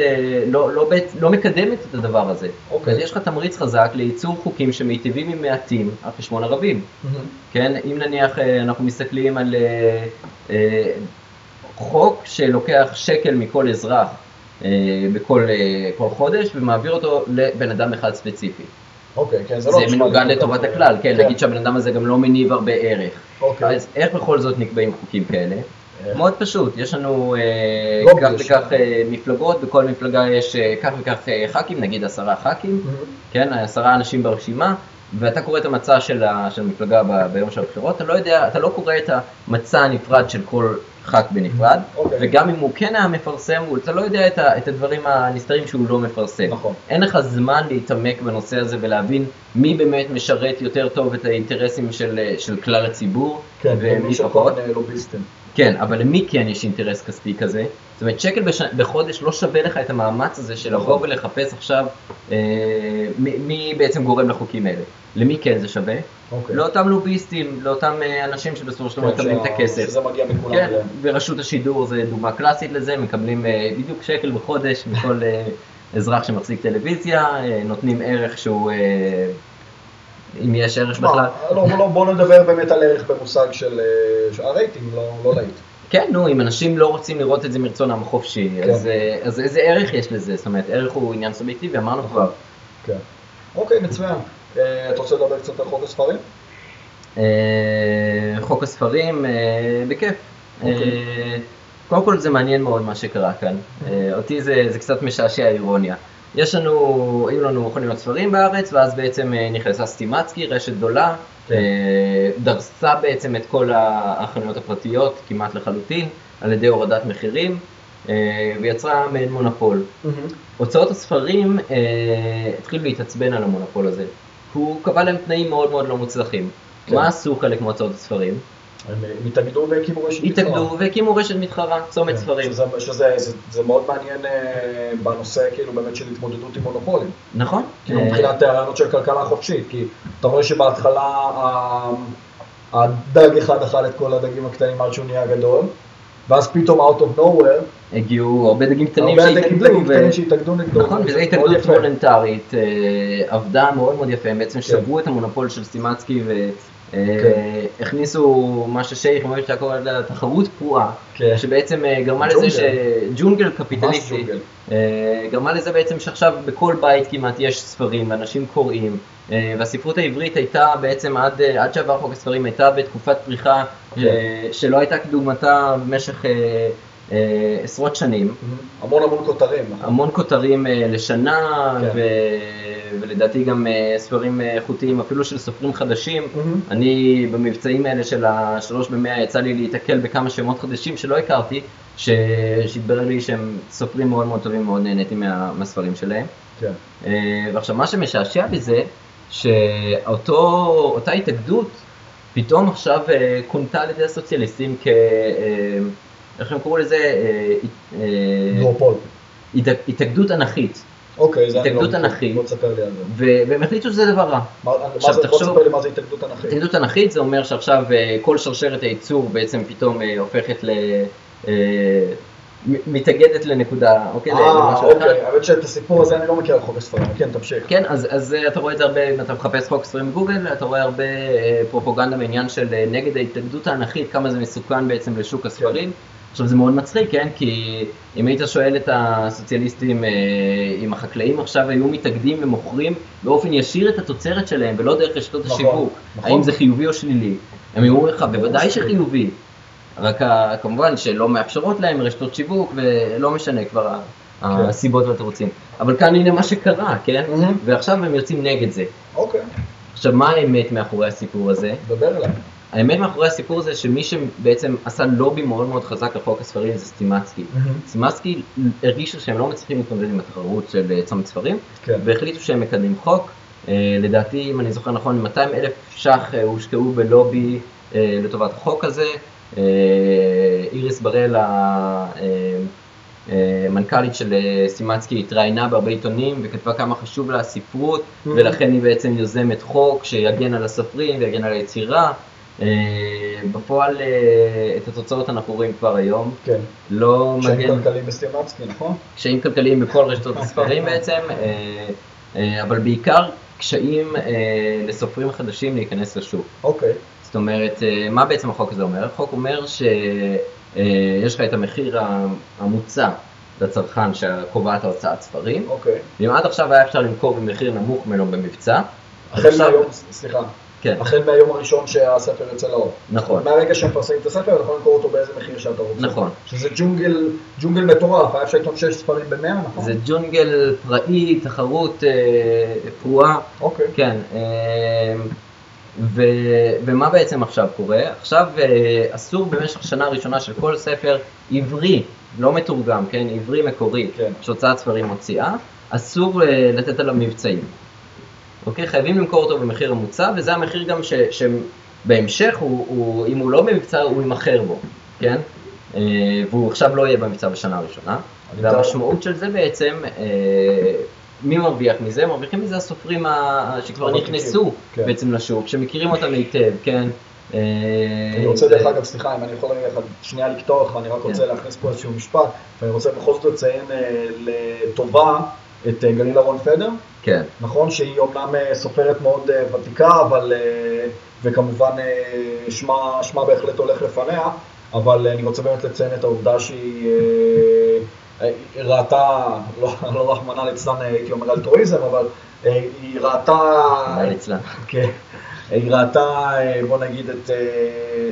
לא מקדמת את הדבר הזה. אז יש לך תמריץ חזק לייצור חוקים שמיטיבים עם מעטים על חשבון הרבים. אם נניח אנחנו מסתכלים על חוק שלוקח שקל מכל אזרח בכל חודש ומעביר אותו לבן אדם אחד ספציפי. זה מנוגד לטובת הכלל, נגיד שהבן אדם הזה גם לא מניב הרבה ערך. אז איך בכל זאת נקבעים חוקים כאלה? מאוד פשוט, יש לנו כך וכך מפלגות, בכל מפלגה יש כך וכך ח"כים, נגיד 10 ח"כים, 10 אנשים ברשימה, ואתה קורא את המצע של המפלגה ביום של הבחירות, אתה לא קורא את המצע הנפרד של כל ח"כ בנפרד, וגם אם הוא כן היה מפרסם, אתה לא יודע את הדברים הנסתרים שהוא לא מפרסם. אין לך זמן להתעמק בנושא הזה ולהבין מי באמת משרת יותר טוב את האינטרסים של כלל הציבור, ומי פחות. כן, אבל למי כן יש אינטרס כספי כזה? זאת אומרת, שקל בחודש לא שווה לך את המאמץ הזה של לבוא ולחפש עכשיו מי בעצם גורם לחוקים האלה. למי כן זה שווה? לאותם לוביסטים, לאותם אנשים שבסופו של דבר מקבלים את הכסף. שזה מגיע מכולם. כן, ורשות השידור זה דוגמה קלאסית לזה, מקבלים בדיוק שקל בחודש מכל אזרח שמחזיק טלוויזיה, נותנים ערך שהוא, אם יש ערך בכלל. בוא נדבר באמת על ערך במושג של הרייטינג, לא להיט. כן, אם אנשים לא רוצים לראות את זה מרצונם חופשי, אז איזה ערך יש לזה? זאת אומרת, ערך הוא עניין סובייקטיבי, אמרנו כבר. כן. אוקיי, מצוין. אתה רוצה לדבר קצת על חוק הספרים? חוק הספרים, בכיף. קודם כל זה מעניין מאוד מה שקרה כאן. אותי זה קצת משעשע האירוניה. היו לנו חנויות ספרים בארץ, ואז בעצם נכנסה סטימצקי, רשת גדולה, דרסה בעצם את כל החנויות הפרטיות כמעט לחלוטין, על ידי הורדת מחירים, ויצרה מעין מונופול. הוצאות הספרים התחילו להתעצבן על המונופול הזה. הוא קבע להם תנאים מאוד מאוד לא מוצלחים. מה עשו חלק מהוצאות הספרים? הם התאגדו והקימו רשת מתחרה. התאגדו והקימו רשת מתחרה, צומת ספרים. שזה מאוד מעניין בנושא כאילו באמת של התמודדות עם מונופולים. נכון. כאילו מבחינת הרעיונות של כלכלה חופשית, כי אתה רואה שבהתחלה הדג אחד אכל את כל הדגים הקטנים עד שהוא נהיה גדול, ואז פתאום out of nowhere הגיעו הרבה דגים קטנים שהתאגדו נגדו. נכון, וזו התאגדות וולונטרית, עבדה מאוד מאוד יפה, הם בעצם שברו את המונופול של סטימצקי והכניסו מה ששייך, מה שאתה קורא לתחרות פרועה, שבעצם גרמה לזה שג'ונגל קפיטליסטי, גרמה לזה בעצם שעכשיו בכל בית כמעט יש ספרים, אנשים קוראים, והספרות העברית הייתה בעצם עד שעבר חוק הספרים, הייתה בתקופת פריחה שלא הייתה כדוגמתה במשך עשרות שנים. המון כותרים. המון כותרים לשנה, ולדעתי גם ספרים איכותיים, אפילו של סופרים חדשים. אני במבצעים האלה של השלוש במאה יצא לי להתקל בכמה שמות חדשים שלא הכרתי, שהתברר לי שהם סופרים מאוד מאוד טובים, מאוד נהניתי מהספרים שלהם. ועכשיו מה שמשעשע בזה, שאותה התאגדות פתאום עכשיו כונתה על ידי הסוציאליסטים איך הם קראו לזה? דואופול. התאגדות אנכית. אוקיי, זה התאגדות אנכית. בוא תספר לי על זה. והם החליטו שזה דבר רע. בוא תספר לי מה זה התאגדות אנכית. התאגדות אנכית זה אומר שעכשיו כל שרשרת הייצור בעצם פתאום הופכת מתאגדת לנקודה, אוקיי? אוקיי, האמת שאת הסיפור הזה אני לא מכיר על חוק הספרים, כן, תמשיך. כן, אז אתה רואה את זה הרבה, אתה מחפש חוק ספרים בגוגל, אתה רואה הרבה פרופוגנדה בעניין של נגד ההתאגדות האנכית, כמה זה מסוכן בעצם לשוק הספרים. עכשיו זה מאוד מצחיק, כן? כי אם היית שואל את הסוציאליסטים, אם החקלאים עכשיו היו מתאגדים ומוכרים באופן ישיר את התוצרת שלהם, ולא דרך רשתות השיווק, האם זה חיובי או שלילי? הם יראו לך, בוודאי שחיובי. רק כמובן שלא מאפשרות להם רשתות שיווק, ולא משנה כבר הסיבות והתירוצים. אבל כאן הנה מה שקרה, כן? ועכשיו הם יוצאים נגד זה. אוקיי. עכשיו, מה האמת מאחורי הסיפור הזה? דבר אליי. האמת מאחורי הסיפור הזה שמי שבעצם עשה לובי מאוד מאוד חזק לחוק הספרים זה סטימצקי. סטימצקי הרגישו שהם לא מצליחים להתמודד עם התחרות של צומת ספרים, והחליטו שהם מקדמים חוק. לדעתי, אם אני זוכר נכון, 200,000 ש"ח הושקעו בלובי לטובת החוק הזה. איריס בראל, המנכ"לית של סטימצקי, התראיינה בהרבה עיתונים וכתבה כמה חשוב לה הספרות, ולכן היא בעצם יוזמת חוק שיגן על הסופרים ויגן על היצירה. בפועל את התוצאות אנחנו רואים כבר היום. כן. לא מגן... קשיים כלכליים בסטימצקי, נכון? קשיים כלכליים בכל רשתות הספרים בעצם, אבל בעיקר קשיים לסופרים חדשים להיכנס לשוק. אוקיי. זאת אומרת, מה בעצם החוק הזה אומר? החוק אומר שיש לך את המחיר המוצע לצרכן שקובעת ההוצאת ספרים. אוקיי. ואם עד עכשיו היה אפשר למכור במחיר נמוך ממנו במבצע. החל מהיום הראשון שהספר יוצא לאור. נכון. מהרגע שהם פרסמים את הספר, אתה יכול למכור אותו באיזה מחיר שאתה רוצה. נכון. שזה ג'ונגל מטורף, היה אפשר לקנות 6 ספרים ב-100, נכון? זה ג'ונגל פראי, תחרות פרועה. אוקיי. כן. ומה בעצם עכשיו קורה? עכשיו אסור במשך שנה הראשונה של כל ספר עברי, לא מתורגם, כן? עברי מקורי, שהוצאת ספרים מוציאה, אסור לתת עליו מבצעים. אוקיי? חייבים למכור אותו במחיר המוצע, וזה המחיר גם שבהמשך, אם הוא לא במבצע, הוא ימחר בו, כן? והוא עכשיו לא יהיה במבצע בשנה הראשונה. והמשמעות של זה בעצם, מי מרוויח מזה? מרוויחים מזה הסופרים שכבר נכנסו בעצם לשוק, שמכירים אותם היטב, כן? אני רוצה דרך אגב, סליחה, אם אני יכול שנייה לקטוע אותך, אני רק רוצה להכניס פה איזשהו משפט, ואני רוצה בכל זאת לציין לטובה את גלילה רון פדר. כן. נכון שהיא אומנם סופרת מאוד ותיקה, אבל, וכמובן שמה בהחלט הולך לפניה, אבל אני רוצה באמת לציין את העובדה שהיא ראתה, לא רחמנא ליצלן הייתי אומר אלטרואיזם, אבל היא ראתה, היא ראתה, בוא נגיד, את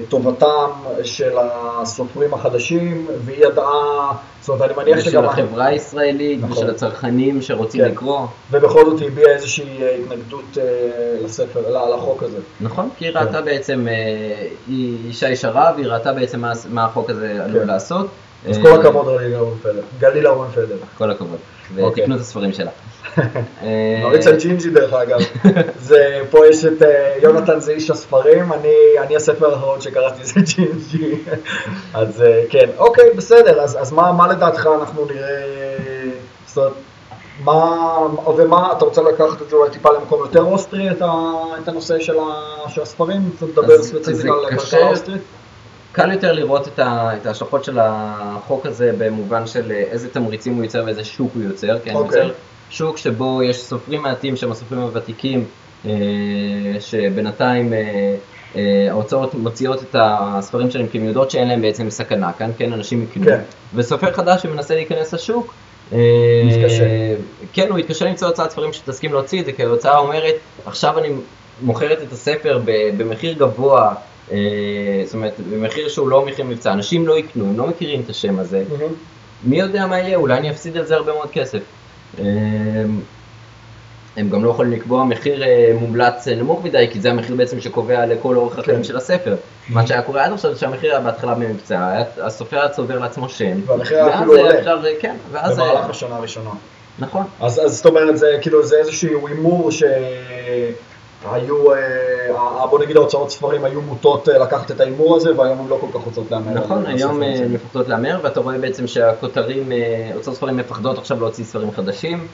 טובתם של הסופרים החדשים, והיא ידעה, זאת אומרת, אני מניח שגם... ושל החברה הישראלית, ושל הצרכנים שרוצים לקרוא. ובכל זאת היא הביעה איזושהי התנגדות לספר, לחוק הזה. נכון, כי היא ראתה בעצם, היא אישה ישרה, והיא ראתה בעצם מה החוק הזה עלול לעשות. אז כל הכבוד גלילה רונפלדר. כל הכבוד, ותקנו את הספרים שלה. נוריץ על ג'ינג'י דרך אגב, פה יש את יונתן זה איש הספרים, אני הספר האחרון שקראתי זה ג'ינג'י, אז כן, אוקיי, בסדר, אז מה לדעתך אנחנו נראה, זאת אומרת, ומה אתה רוצה לקחת את זה אולי טיפה למקום יותר אוסטרי, את הנושא של הספרים, אתה מדבר ספציפית על כלכלה אוסטרית? קל יותר לראות את ההשלכות של החוק הזה במובן של איזה תמריצים הוא יוצר ואיזה שוק הוא יוצר, כן, יוצר שוק שבו יש סופרים מעטים שהם הסופרים הוותיקים, שבינתיים ההוצאות מוציאות את הספרים שלהם כי הם יודעות שאין להם בעצם סכנה, כאן כן אנשים יקנו, וסופר חדש שמנסה להיכנס לשוק, כן, הוא יתקשה למצוא הוצאת ספרים שתסכים להוציא את זה, כי ההוצאה אומרת, עכשיו אני מוכרת את הספר במחיר גבוה, זאת אומרת, במחיר שהוא לא מחיר מבצע, אנשים לא יקנו, הם לא מכירים את השם הזה, מי יודע מה יהיה, אולי אני אפסיד על זה הרבה מאוד כסף. הם גם לא יכולים לקבוע מחיר מומלץ נמוך מדי, כי זה המחיר בעצם שקובע לכל אורך החיים של הספר. מה שהיה קורה עד עכשיו, שהמחיר היה בהתחלה במבצע, הסופר היה צובר לעצמו שם, והמחיר היה אפילו עולה, כן, במהלך השנה הראשונה. נכון. אז זאת אומרת, זה איזשהו הימור היו, בוא נגיד ההוצאות ספרים היו מוטות לקחת את האימור הזה, והיום הם לא כל כך רוצות לאמר. נכון, היום הם מפחדות לאמר, ואתה רואה בעצם שהכותרים, הוצאות ספרים מפחדות עכשיו להוציא ספרים חדשים.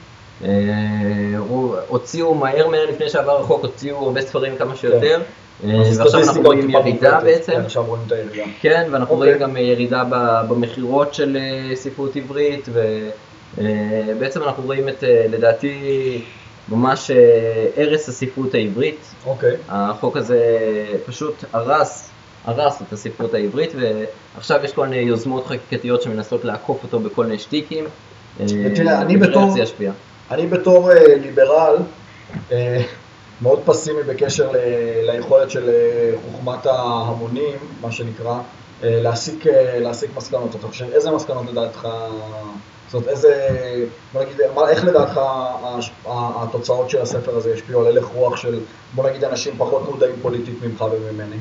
הוציאו מהר לפני שעבר החוק, הוציאו הרבה ספרים כמה שיותר, ועכשיו אנחנו רואים ירידה בעצם. עכשיו רואים את הירידה. כן, ואנחנו רואים גם ירידה במחירות של ספרות עברית, ובעצם אנחנו רואים את, לדעתי, ממש הרס הספרות העברית. החוק הזה פשוט הרס את הספרות העברית, ועכשיו יש כל מיני יוזמות חקיקתיות שמנסות לעקוף אותו בכל מיני שטיקים. אני בתור ליברל מאוד פסימי בקשר ליכולת של חוכמת ההמונים, מה שנקרא, להסיק מסקנות. אתה חושב, איזה מסקנות לדעתך, זאת אומרת, איך לדעתך התוצאות של הספר הזה ישפיעו על הלך רוח של, בוא נגיד, אנשים פחות מודעים פוליטית ממך וממני?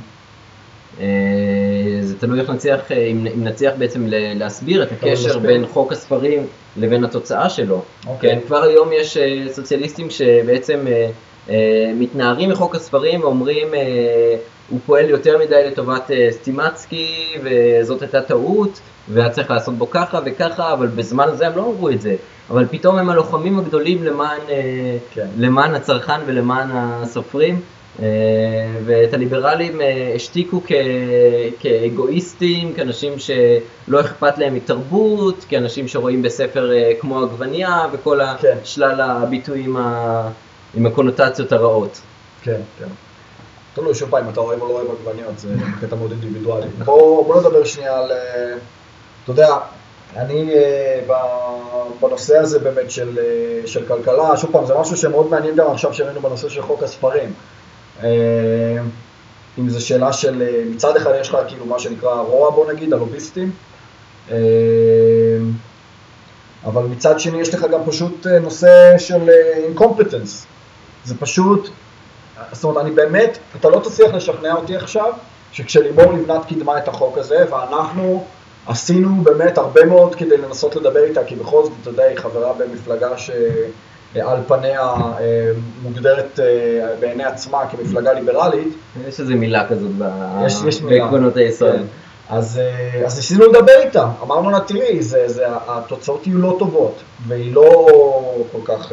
זה תלוי איך נצליח, אם נצליח בעצם להסביר את הקשר בין חוק הספרים לבין התוצאה שלו. כן, כבר היום יש סוציאליסטים שבעצם מתנערים מחוק הספרים ואומרים הוא פועל יותר מדי לטובת סטימצקי וזאת הייתה טעות והיה צריך לעשות בו ככה וככה, אבל בזמן הזה הם לא אמרו את זה. אבל פתאום הם הלוחמים הגדולים למען הצרכן ולמען הסופרים. ואת הליברלים השתיקו כאגואיסטים, כאנשים שלא אכפת להם מתרבות, כאנשים שרואים בספר כמו עגבניה וכל השלל הביטויים עם הקונוטציות הרעות. כן, כן. תלוי שוב פעם, אתה אוהב או לא אוהב עגבניות, זה קטע מאוד אינדיבידואלי. בוא נדבר שנייה על, אתה יודע, אני בנושא הזה באמת של כלכלה, שוב פעם, זה משהו שמאוד מעניין גם עכשיו שראינו בנושא של חוק הספרים. אם זו שאלה של, מצד אחד יש לך כאילו מה שנקרא רוע, בוא נגיד, הלוביסטים, אבל מצד שני יש לך גם פשוט נושא של incompetence. זה פשוט, זאת אומרת, אני באמת, אתה לא תצליח לשכנע אותי עכשיו, שכשלימור לבנת קידמה את החוק הזה, ואנחנו עשינו באמת הרבה מאוד כדי לנסות לדבר איתה, כי בכל זאת, אתה יודע, היא חברה במפלגה על פניה מוגדרת בעיני עצמה כמפלגה ליברלית. יש איזו מילה כזאת בעקרונות היסוד. אז ניסינו לדבר איתה, אמרנו לה, תראי, התוצאות יהיו לא טובות, והיא לא כל כך,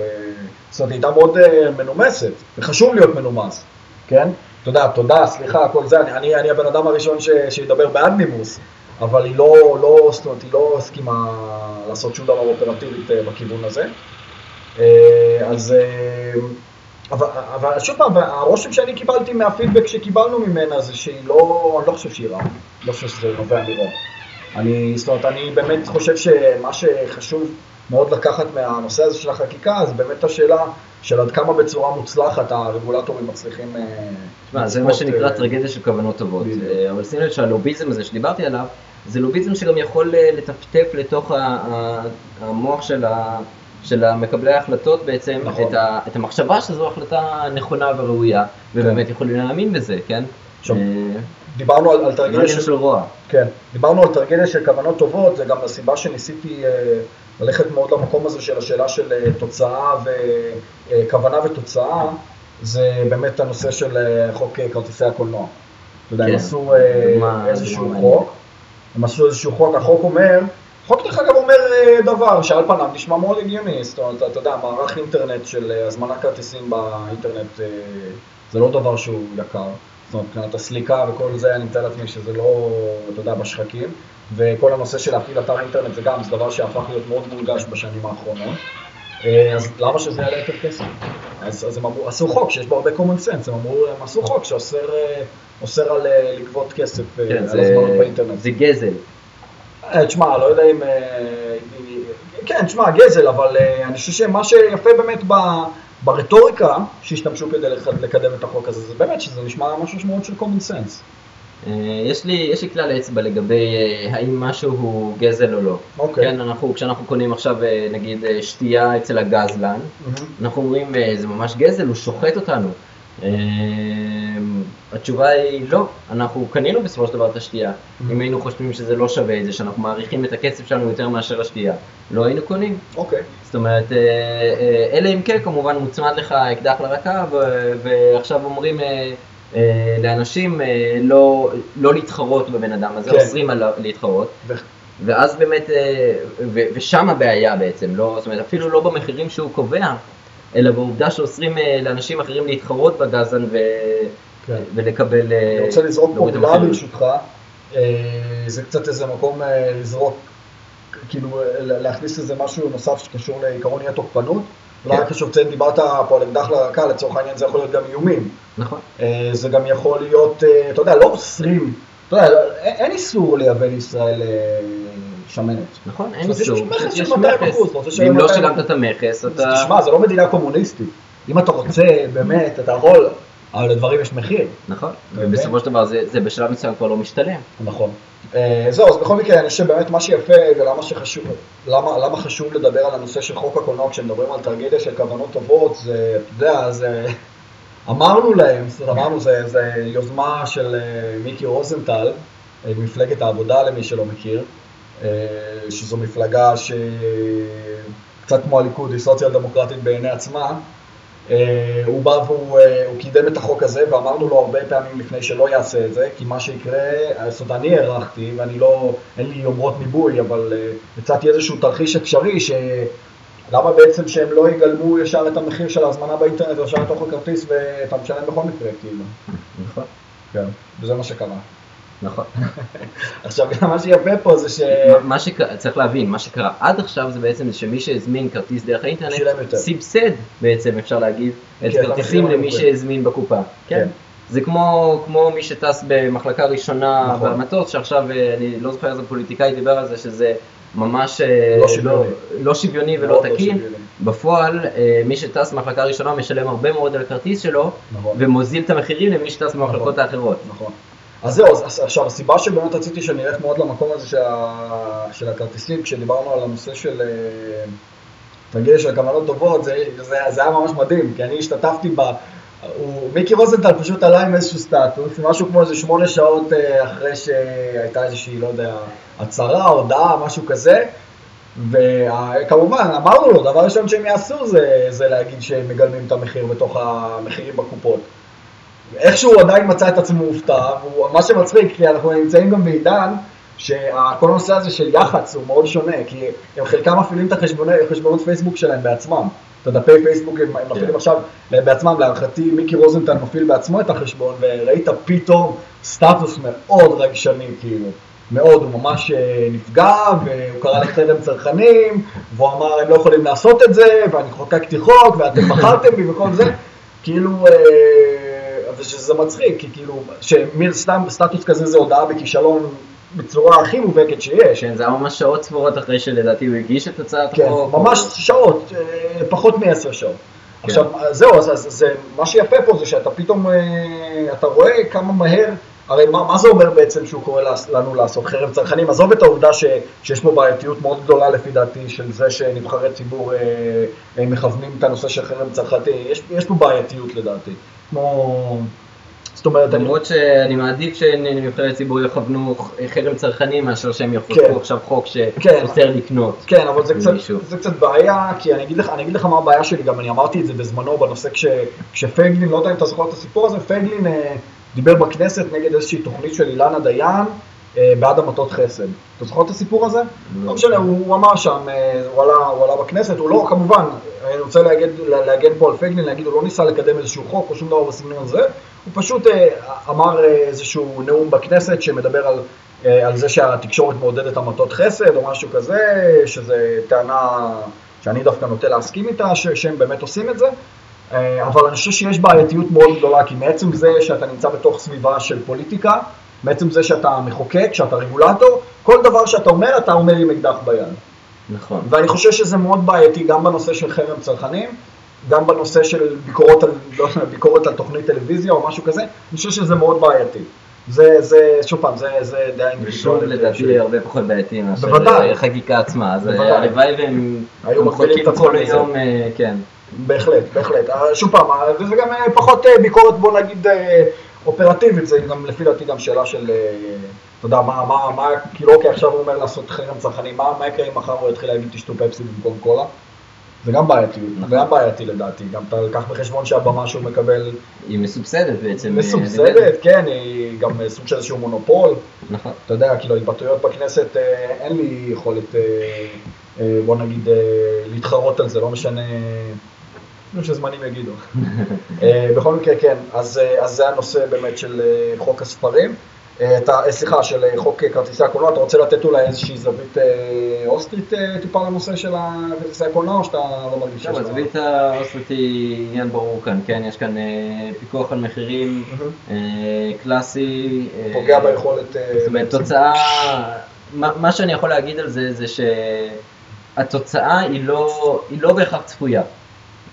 זאת אומרת, היא הייתה מאוד מנומסת, וחשוב להיות מנומס, כן? תודה, סליחה, כל זה, אני הבן אדם הראשון שידבר בעד נימוס, אבל היא לא הסכימה לעשות שום דבר אופרטיבית בכיוון הזה. אבל שוב פעם, הרושם שאני קיבלתי מהפידבק שקיבלנו ממנה זה שהיא לא, אני לא חושב שהיא רעה, לא חושב שזה נובע מרוע. אני באמת חושב שמה שחשוב מאוד לקחת מהנושא הזה של החקיקה, זה באמת השאלה של עד כמה בצורה מוצלחת הרגולטורים מצליחים... זה מה שנקרא טרגדיה של כוונות טובות. אבל שימו לב שהלוביזם הזה שדיברתי עליו, זה לוביזם שגם יכול לטפטף לתוך המוח של המקבלי ההחלטות בעצם, נכון. את המחשבה שזו החלטה נכונה וראויה, ובאמת יכולים להאמין בזה, כן? דיברנו על תרגיל של רוע. כן, דיברנו על תרגיל של כוונות טובות, זה גם הסיבה שניסיתי ללכת מאוד למקום הזה של השאלה של תוצאה וכוונה ותוצאה, זה באמת הנושא של חוק כרטיסי הקולנוע. אתה יודע, הם עשו איזשהו חוק, החוק אומר, חוק דרך אגב אומר דבר שעל פניו נשמע מאוד הגיוני, זאת אומרת, אתה יודע, מערך אינטרנט של הזמנה כרטיסים באינטרנט זה לא דבר שהוא יקר, זאת אומרת, מבחינת הסליקה וכל זה, אני מתאר לעצמי שזה לא, אתה יודע, בשחקים, וכל הנושא של להפעיל אתר אינטרנט זה גם, זה דבר שהפך להיות מאוד מונגש בשנים האחרונות, אז למה שזה יעלה יותר כסף? אז הם עשו חוק שיש בו הרבה common sense, הם עשו חוק שאוסר על לגבות כסף על הזמנות באינטרנט. זה גזל. תשמע, לא יודע אם... כן, תשמע, גזל, אבל אני חושב שמה שיפה באמת ברטוריקה שהשתמשו כדי לקדם את החוק הזה, זה באמת שזה נשמע משהו מאוד של common sense. יש לי כלל אצבע לגבי האם משהו הוא גזל או לא. כן, כשאנחנו קונים עכשיו נגיד שתייה אצל הגזלן, אנחנו אומרים זה ממש גזל, הוא שוחט אותנו. התשובה היא לא, אנחנו קנינו בסופו של דבר את השתייה. אם היינו חושבים שזה לא שווה את זה, שאנחנו מעריכים את הכסף שלנו יותר מאשר השתייה, לא היינו קונים. זאת אומרת, אלא אם כן כמובן מוצמד לך אקדח לרקה, ועכשיו אומרים לאנשים לא להתחרות בבן אדם, אז אוסרים על להתחרות. ואז באמת, ושם הבעיה בעצם, זאת אומרת, אפילו לא במחירים שהוא קובע, אלא בעובדה שאוסרים לאנשים אחרים להתחרות בגזן ולקבל... אני רוצה לזרוק פה מילה ברשותך, זה קצת איזה מקום לזרוק, כאילו להכניס איזה משהו נוסף שקשור לעיקרון אי התוקפנות, אולי חשוב לציין, דיברת פה על אקדח לרקה, לצורך העניין זה יכול להיות גם איומים. נכון. זה גם יכול להיות, אתה יודע, לא אוסרים, אתה יודע, אין איסור לייבא לישראל שמנת. נכון, אין איסור. יש מכס. אם לא שילמת את המכס, אתה... תשמע, זה לא מדינה קומוניסטית. אם אתה רוצה, באמת, אתה יכול, אבל לדברים יש מחיר. נכון, ובסופו של דבר זה בשלב מסוים כבר לא משתלם. נכון. זהו, אז בכל מקרה, אני חושב באמת מה שיפה ולמה חשוב לדבר על הנושא של חוק הקולנוע כשמדברים על טרגדיה של כוונות טובות, זה, אתה יודע, זה... אמרנו להם, זה יוזמה של מיקי רוזנטל, מפלגת העבודה למי שלא מכיר, שזו מפלגה שקצת כמו הליכוד, היא סוציאל דמוקרטית בעיני עצמה, הוא בא והוא קידם את החוק הזה, ואמרנו לו הרבה פעמים לפני שלא יעשה את זה, כי מה שיקרה, זאת אומרת, אני הערכתי, ואני לא, אין לי יומרות ניבוי, אבל הצעתי איזשהו תרחיש אפשרי, למה בעצם שהם לא יגלמו ישר את המחיר של ההזמנה באינטרנט, ישר לתוך הכרטיס, ואתה משלם בכל מקרה, כאילו. נכון. כן, וזה מה שקרה. נכון. עכשיו, מה שיפה פה זה ש... צריך להבין, מה שקרה עד עכשיו זה בעצם שמי שהזמין כרטיס דרך האינטרנט, סבסד בעצם, אפשר להגיד, את כרטיסים למי שהזמין בקופה. כן. זה כמו מי שטס במחלקה ראשונה במטוס, שעכשיו, אני לא זוכר איזה פוליטיקאי דיבר על זה, שזה ממש לא שוויוני ולא תקין. בפועל, מי שטס במחלקה ראשונה משלם הרבה מאוד על הכרטיס שלו, ומוזיל את המחירים למי שטס במחלקות האחרות. נכון. אז זהו, עכשיו הסיבה שבאמת רציתי שאני אלך מאוד למקום הזה של הכרטיסים, כשדיברנו על הנושא של טרגדיה של כוונות טובות, זה היה ממש מדהים, כי אני השתתפתי מיקי רוזנטל פשוט עלה עם איזשהו סטטוס, משהו כמו איזה 8 שעות אחרי שהייתה איזושהי, לא יודע, הצהרה, הודעה, משהו כזה, וכמובן אמרנו לו, דבר ראשון שהם יעשו זה להגיד שהם מגלמים את המחיר בתוך המחירים בקופות. איכשהו עדיין מצא את עצמו מופתע, ומה שמצחיק, כי אנחנו נמצאים גם בעידן, שכל הנושא הזה של יח"צ הוא מאוד שונה, כי הם חלקם מפעילים את החשבונות פייסבוק שלהם בעצמם. את הדפי פייסבוק הם מפעילים עכשיו בעצמם, להערכתי מיקי רוזנטל מפעיל בעצמו את החשבון, וראית פתאום סטטוס מאוד רגשני, כאילו. מאוד, הוא ממש נפגע, והוא קרא לחרם צרכנים, והוא אמר, הם לא יכולים לעשות את זה, ואני חוקקתי חוק, ואתם בחרתם בי וכל זה. כאילו, ושזה מצחיק, כי כאילו, שמיר סתם סטטוס כזה זה הודעה בכישלון בצורה הכי מובהקת שיש. כן, זה היה ממש שעות ספורות אחרי שלדעתי הוא הגיש את הצעת החוק. כן, ממש שעות, פחות מ10 שעות. עכשיו, זהו, אז מה שיפה פה זה שאתה פתאום, אתה רואה כמה מהר, הרי מה זה אומר בעצם שהוא קורא לנו לעשות חרם צרכנים? עזוב את העובדה שיש פה בעייתיות מאוד גדולה לפי דעתי של זה שנבחרי ציבור מכוונים את הנושא של חרם צרכני, יש פה בעייתיות לדעתי. כמו, זאת אומרת, למרות שאני מעדיף שנבחרי ציבור יכוונו חרם צרכני מאשר שהם יחוקקו עכשיו חוק שאוסר לקנות. כן, אבל זה קצת בעיה, כי אני אגיד לך מה הבעיה שלי, גם אני אמרתי את זה בזמנו בנושא כשפייגלין, לא יודע אם אתה זוכר את הסיפור הזה, פייגלין דיבר בכנסת נגד איזושהי תוכנית של אילנה דיין בעד המתות חסד. אתה זוכר את הסיפור הזה? לא משנה, הוא אמר שם, הוא עלה בכנסת, הוא לא, כמובן, אני רוצה להגן פה על פייגלין, להגיד, הוא לא ניסה לקדם איזשהו חוק או שום דבר בסגנון הזה, הוא פשוט אמר איזשהו נאום בכנסת שמדבר על זה שהתקשורת מעודדת המתות חסד או משהו כזה, שזה טענה שאני דווקא נוטה להסכים איתה, שהם באמת עושים את זה, אבל אני חושב שיש בעייתיות מאוד גדולה, כי מעצם זה שאתה נמצא בתוך סביבה של פוליטיקה, בעצם זה שאתה מחוקק, שאתה רגולטור, כל דבר שאתה אומר, אתה אומר עם אקדח ביד. נכון. ואני חושב שזה מאוד בעייתי גם בנושא של חרם צרכנים, גם בנושא של ביקורת על תוכנית טלוויזיה או משהו כזה, אני חושב שזה מאוד בעייתי. שוב פעם, זה די ושוב לדעתי הרבה פחות בעייתי מאשר חקיקה עצמה, אז הלוואי והם מחוקים כל היום, כן. בהחלט. שוב פעם, וזה גם פחות ביקורת, בוא נגיד, אופרטיבית, זה גם לפי דעתי גם שאלה של, אתה יודע, כאילו אוקיי, עכשיו הוא אומר לעשות חרם צרכני, מה יקרה אם מחר הוא יתחיל להגיד תשתו פפסי במקום קולה? זה גם בעייתי, גם בעייתי לדעתי, גם אתה לקח בחשבון שהבמה שהוא מקבל היא מסובסדת בעצם. מסובסדת, כן, היא גם סוג של איזשהו מונופול. נכון. אתה יודע, כאילו, התבטאויות בכנסת, אין לי יכולת, בוא נגיד, להתחרות על זה, לא משנה, שזמנים יגידו. בכל מקרה, כן, אז זה הנושא באמת של חוק הספרים. סליחה, של חוק כרטיסי הקולנוע, אתה רוצה לתת אולי איזושהי זווית אוסטרית טיפה לנושא של כרטיסי הקולנוע, או שאתה לא מרגיש שיש? הזווית האוסטרית היא עניין ברור כאן, כן? יש כאן פיקוח על מחירים קלאסי. פוגע ביכולת. זאת אומרת, תוצאה, מה שאני יכול להגיד על זה, זה שהתוצאה היא לא בהכרח צפויה.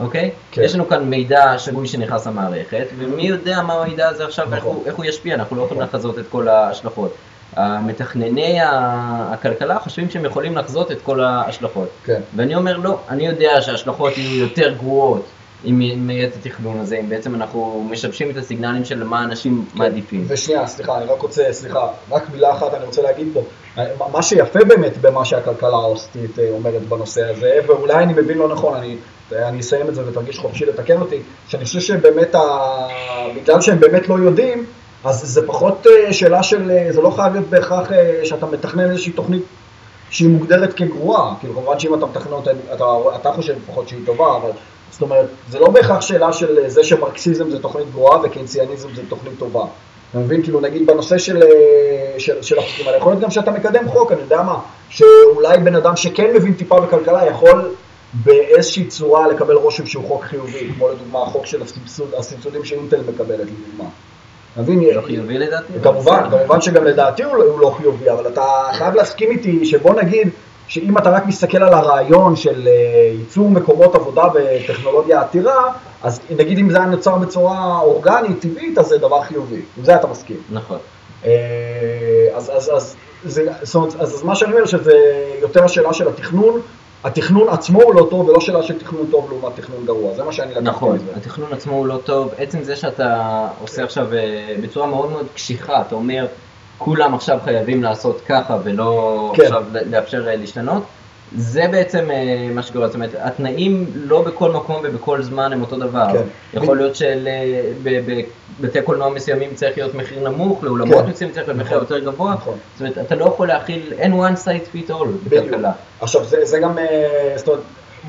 אוקיי? כן. יש לנו כאן מידע שגוי שנכנס למערכת, ומי יודע מה המידע הזה עכשיו, איך הוא ישפיע, אנחנו לא יכולים לחזות את כל ההשלכות. מתכנני הכלכלה חושבים שהם יכולים לחזות את כל ההשלכות. כן. ואני אומר לא, אני יודע שההשלכות יהיו יותר גרועות אם יהיה את התכנון הזה, אם בעצם אנחנו משבשים את הסיגנלים של מה אנשים מעדיפים. ושנייה, סליחה, אני רק רוצה, רק מילה אחת אני רוצה להגיד פה. מה שיפה באמת במה שהכלכלה האוסטרית אומרת בנושא הזה, ואולי אני מבין לא נכון, אני אסיים את זה ותרגיש חופשי לתקן אותי, שאני חושב שבאמת, בגלל שהם באמת לא יודעים, אז זה פחות שאלה של, זה לא חייב להיות בהכרח שאתה מתכנן איזושהי תוכנית שהיא מוגדרת כגרועה, כאילו כמובן שאם אתה מתכנן אותה, אתה חושב לפחות שהיא טובה, אבל זאת אומרת, זה לא בהכרח שאלה של זה שמרקסיזם זה תוכנית גרועה וקיינסיאניזם זה תוכנית טובה. אתה מבין, כאילו נגיד בנושא של החוקים האלה, יכול להיות גם שאתה מקדם חוק, אני יודע מה, שאולי בן אדם שכן מבין טיפה בכלכלה יכול באיזושהי צורה לקבל רושם שהוא חוק חיובי, כמו לדוגמה החוק של הסבסודים שאינטל מקבלת, לדוגמה. לא חיובי לדעתי? כמובן שגם לדעתי הוא לא חיובי, אבל אתה חייב להסכים איתי שבוא נגיד שאם אתה רק מסתכל על הרעיון של ייצור מקומות עבודה בטכנולוגיה עתירה, אז נגיד אם זה היה נוצר בצורה אורגנית, טבעית, אז זה דבר חיובי. עם זה אתה מסכים. נכון. אז מה שאני אומר שזה יותר השאלה של התכנון, התכנון עצמו הוא לא טוב ולא שאלה של תכנון טוב לעומת תכנון גרוע, זה מה שאני לקחתי. נכון, התכנון עצמו הוא לא טוב, עצם זה שאתה עושה עכשיו בצורה מאוד מאוד קשיחה, אתה אומר כולם עכשיו חייבים לעשות ככה ולא עכשיו לאפשר להשתנות, זה בעצם מה שקורה, זאת אומרת, התנאים לא בכל מקום ובכל זמן הם אותו דבר. יכול להיות שבבתי קולנוע מסוימים צריך להיות מחיר נמוך, לאולמות מסוימים צריך להיות מחיר יותר גבוה, זאת אומרת, אתה לא יכול להכיל, אין one size fit all בכלכלה. עכשיו, זה גם, זאת אומרת,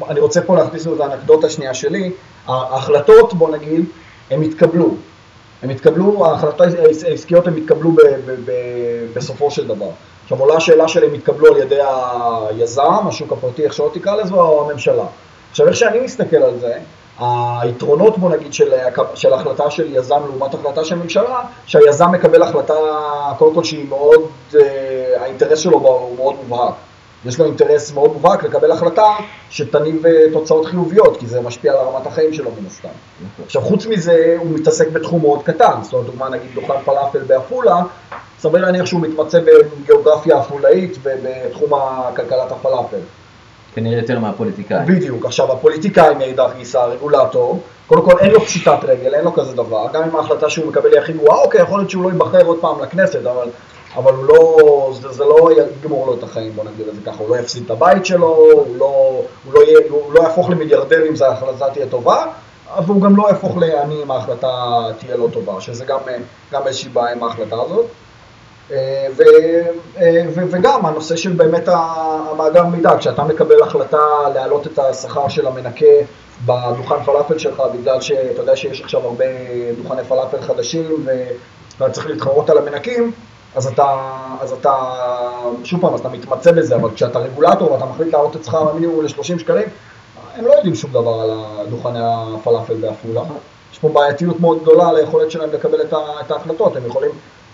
אני רוצה פה להכניס את האנקדוטה השנייה שלי, ההחלטות, בוא נגיד, הם התקבלו, ההחלטות העסקיות הם התקבלו בסופו של דבר. עכשיו עולה השאלה שלהם התקבלו על ידי היזם, השוק הפרטי, איך שלא תקרא לזה, או הממשלה. עכשיו איך שאני מסתכל על זה, היתרונות בוא נגיד של החלטה של יזם לעומת החלטה של ממשלה, שהיזם מקבל החלטה קודם כל שהיא מאוד, האינטרס שלו הוא מאוד מובהק. יש לו אינטרס מאוד מובהק לקבל החלטה שתניב תוצאות חיוביות, כי זה משפיע על רמת החיים שלו מן הסתם. עכשיו חוץ מזה הוא מתעסק בתחום מאוד קטן, זאת אומרת דוגמה נגיד דוכן פלאפל באפולה, סביר להניח שהוא מתמצא בגיאוגרפיה אפולאית ובתחום כלכלת הפלאפל. כנראה יותר מהפוליטיקאים. בדיוק, עכשיו הפוליטיקאי מאידך גיסא, הרגולטור, קודם כל אין לו פשיטת רגל, אין לו כזה דבר, גם אם ההחלטה שהוא מקבל היא הכי גרועה, אוקיי, יכול להיות שהוא לא ייבחר עוד פעם לכנסת, אבל הוא לא, זה לא יגמור לו את החיים, בוא נגיד את זה ככה, הוא לא יפסיד את הבית שלו, הוא לא יהפוך למיליארדר אם זו ההחלטה תהיה טובה, אבל הוא גם לא יהפוך לעני אם ההחלטה תהיה לא טובה, שזה גם איזושהי בעיה עם ההחלטה הזאת. וגם הנושא של באמת המאגר מידע, כשאתה מקבל החלטה להעלות את השכר של המנקה בדוכן פלאפל שלך, בגלל שאתה יודע שיש עכשיו הרבה דוכני פלאפל חדשים ואתה צריך להתחרות על המנקים, אז אתה, שוב פעם, אתה מתמצא בזה, אבל כשאתה רגולטור ואתה מחליט להעלות את שכר המינימום ל-30 שקלים, הם לא יודעים שום דבר על דוכני הפלאפל בעפולה. יש פה בעייתיות מאוד גדולה על היכולת שלהם לקבל את ההחלטות, הם יכולים,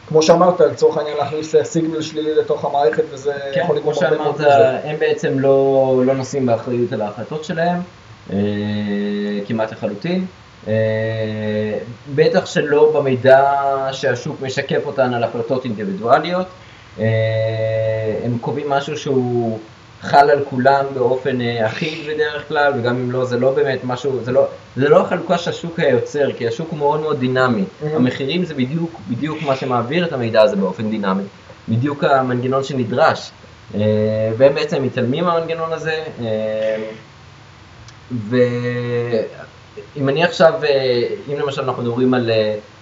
כמו שאמרת, לצורך העניין להכניס סיגנל שלילי לתוך המערכת, וזה יכול לגמור הרבה מאוד מזה. הם בעצם לא נושאים באחריות על ההחלטות שלהם, כמעט לחלוטין. בטח שלא במידע שהשוק משקף אותן על החלטות אינדיבידואליות. הם קובעים משהו שהוא חל על כולם באופן אחיד בדרך כלל, וגם אם לא, זה לא באמת משהו, זה לא החלוקה שהשוק יוצר, כי השוק הוא מאוד מאוד דינמי. המחירים זה בדיוק מה שמעביר את המידע הזה באופן דינמי. בדיוק המנגנון שנדרש. והם בעצם מתעלמים מהמנגנון הזה, ואם אני עכשיו, אם למשל אנחנו מדברים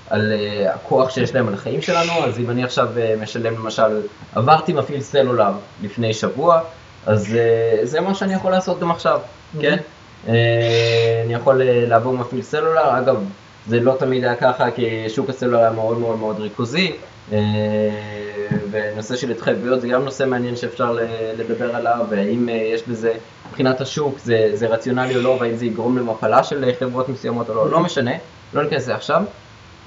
על הכוח שיש להם על החיים שלנו, אז אם אני עכשיו משלם למשל, עברתי מפעיל סלולר לפני שבוע, אז זה מה שאני יכול לעשות גם עכשיו, כן? אני יכול לעבור מפעיל סלולר, אגב, זה לא תמיד היה ככה, כי שוק הסלולר היה מאוד מאוד מאוד ריכוזי, ונושא של התחייבויות זה גם נושא מעניין שאפשר לדבר עליו, והאם יש בזה, מבחינת השוק, זה רציונלי או לא, והאם זה יגרום למפלה של חברות מסוימות או לא, לא משנה, לא ניכנס לזה עכשיו.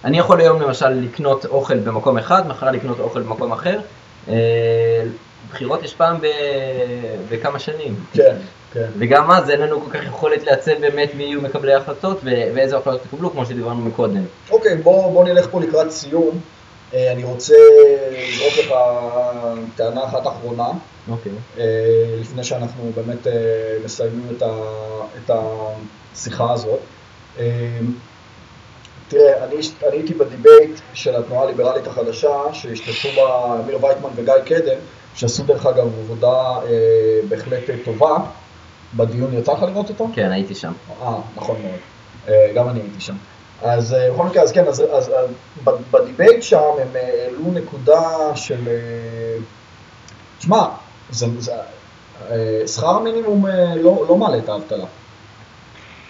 אני יכול היום למשל לקנות אוכל במקום אחד, מחר לקנות אוכל במקום אחר, בחירות יש פעם בכמה שנים. כן, כן. וגם אז אין לנו כל כך יכולת לעצב באמת מי יהיו מקבלי ההחלטות ואיזה החלטות תקבלו, כמו שדיברנו מקודם. אוקיי, בוא נלך פה לקראת סיום. אני רוצה לראות לך טענה אחת אחרונה, לפני שאנחנו באמת מסיימים את השיחה הזאת. תראה, אני הייתי בדיבייט של התנועה הליברלית החדשה, שהשתתפו בה אמיר וייטמן וגיא קדם, שעשו דרך אגב עבודה בהחלט טובה. בדיון יצא לך לראות אותו? כן, הייתי שם. נכון מאוד. גם אני הייתי שם. אז בכל מקרה, אז כן, אז בדיבייט שם הם העלו נקודה של, תשמע, שכר המינימום לא מעלה את האבטלה.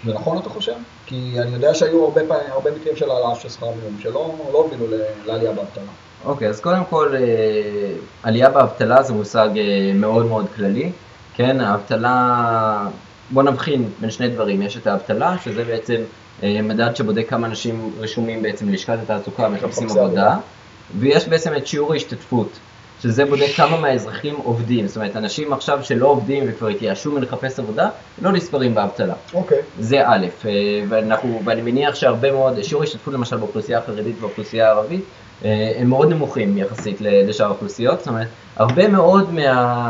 זה נכון אתה חושב? כי אני יודע שהיו הרבה מקרים של העלאה של שכר המינימום, שלא הובילו לעלייה באבטלה. אוקיי, אז קודם כל, עלייה באבטלה זה מושג מאוד מאוד כללי. כן, האבטלה, בוא נבחין בין שני דברים. יש את האבטלה, שזה בעצם מדד שבודק כמה אנשים רשומים בעצם ללשכת התעסוקה מחפשים עבודה, ויש בעצם את שיעור ההשתתפות, שזה בודק כמה מהאזרחים עובדים. זאת אומרת, אנשים עכשיו שלא עובדים וכבר התייאשו מלחפש עבודה, לא נספרים באבטלה. אוקיי. זה א', ואני מניח שהרבה מאוד, שיעור ההשתתפות למשל באוכלוסייה החרדית ובאוכלוסייה הערבית, הם מאוד נמוכים יחסית לשאר האוכלוסיות. זאת אומרת, הרבה מאוד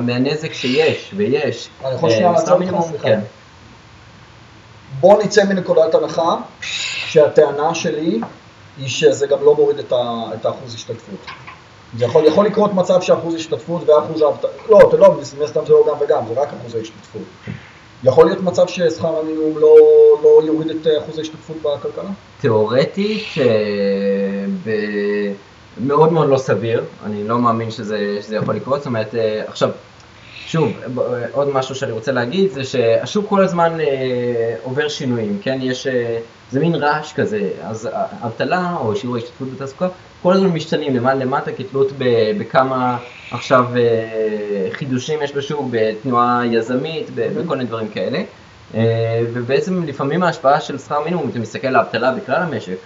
מהנזק שיש, ויש. אני יכול שנייה לעצור לך, סליחה. בוא נצא מנקודת הנחה שהטענה שלי היא שזה גם לא מוריד את האחוז השתתפות. זה יכול לקרות מצב שאחוז השתתפות ואחוז האבטלה, לא, אתה לא, מסתם זה לא גם וגם, זה רק אחוז ההשתתפות. יכול להיות מצב ששכר המינימום לא יוריד את אחוז ההשתתפות בכלכלה? תיאורטית, מאוד מאוד לא סביר, אני לא מאמין שזה יכול לקרות. זאת אומרת, עכשיו, שוב, עוד משהו שאני רוצה להגיד זה שהשוק כל הזמן עובר שינויים, כן? זה מין רעש כזה, אז האבטלה או שיעור ההשתתפות בתעסוקה כל הזמן משתנים למטה כתלות בכמה עכשיו חידושים יש בשוק, בתנועה יזמית, בכל מיני דברים כאלה. ובעצם לפעמים ההשפעה של שכר מינימום, אם אתה מסתכל על האבטלה בכלל המשק,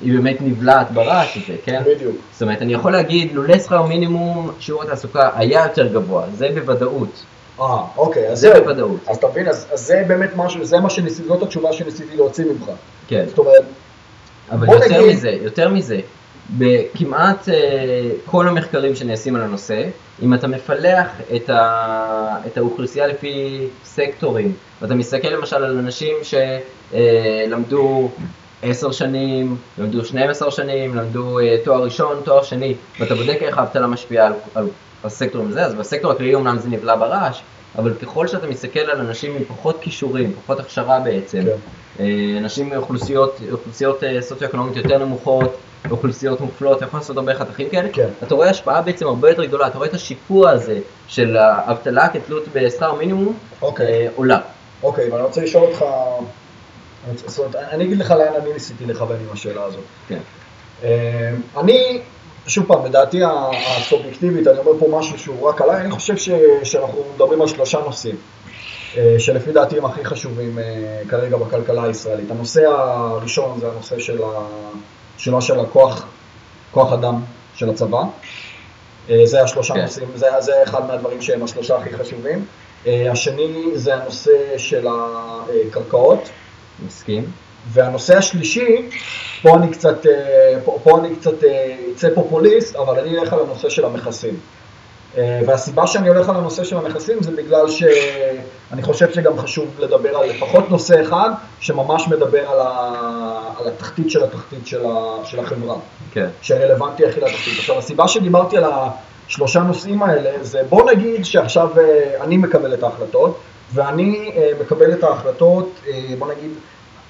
היא באמת נבלעת ברעש הזה, כן? בדיוק. זאת אומרת, אני יכול להגיד, לולא שכר מינימום, שיעור התעסוקה היה יותר גבוה, זה בוודאות. אוקיי, אז זה בוודאות. אז אתה מבין, אז זה באמת משהו, זה מה שניסיתי, זאת התשובה שניסיתי להוציא ממך. כן. זאת אומרת, אבל יותר מזה, בכמעט כל המחקרים שנעשים על הנושא, אם אתה מפלח את האוכלוסייה לפי סקטורים, ואתה מסתכל למשל על אנשים שלמדו 10 שנים, למדו 12 שנים, למדו תואר ראשון, תואר שני, ואתה בודק איך האבטלה משפיעה על הסקטורים הזה, אז בסקטור הכללי אומנם זה נבלע ברעש, אבל ככל שאתה מסתכל על אנשים עם פחות כישורים, פחות הכשרה בעצם, אנשים מאוכלוסיות סוציו-אקונומית יותר נמוכות, אוכלוסיות מופלות, אתה יכול לעשות הרבה חתכים כאלה, אתה רואה השפעה בעצם הרבה יותר גדולה, אתה רואה את השיפוע הזה של האבטלה כתלות בשכר מינימום עולה. אוקיי, ואני רוצה לשאול אותך, אני אגיד לך לאן אני ניסיתי לכוון עם השאלה הזאת. אני, שוב פעם, בדעתי הסובייקטיבית, אני אומר פה משהו שהוא רק עליי, אני חושב שאנחנו מדברים על 3 נושאים, שלפי דעתי הם הכי חשובים כרגע בכלכלה הישראלית. הנושא הראשון זה הנושא של הכוח אדם של הצבא. זה 3 נושאים, זה אחד מהדברים שהם 3 הכי חשובים. השני זה הנושא של הקרקעות. מסכים. והנושא השלישי, פה אני קצת יצא פופוליסט, אבל אני אלך על הנושא של המכסים. והסיבה שאני הולך על הנושא של המכסים זה בגלל שאני חושב שגם חשוב לדבר על לפחות נושא אחד שממש מדבר על התחתית של החברה, שרלוונטי הכי לתחתית. עכשיו, הסיבה שדיברתי על 3 נושאים האלה זה בוא נגיד שעכשיו אני מקבל את ההחלטות, ואני מקבל את ההחלטות, בוא נגיד,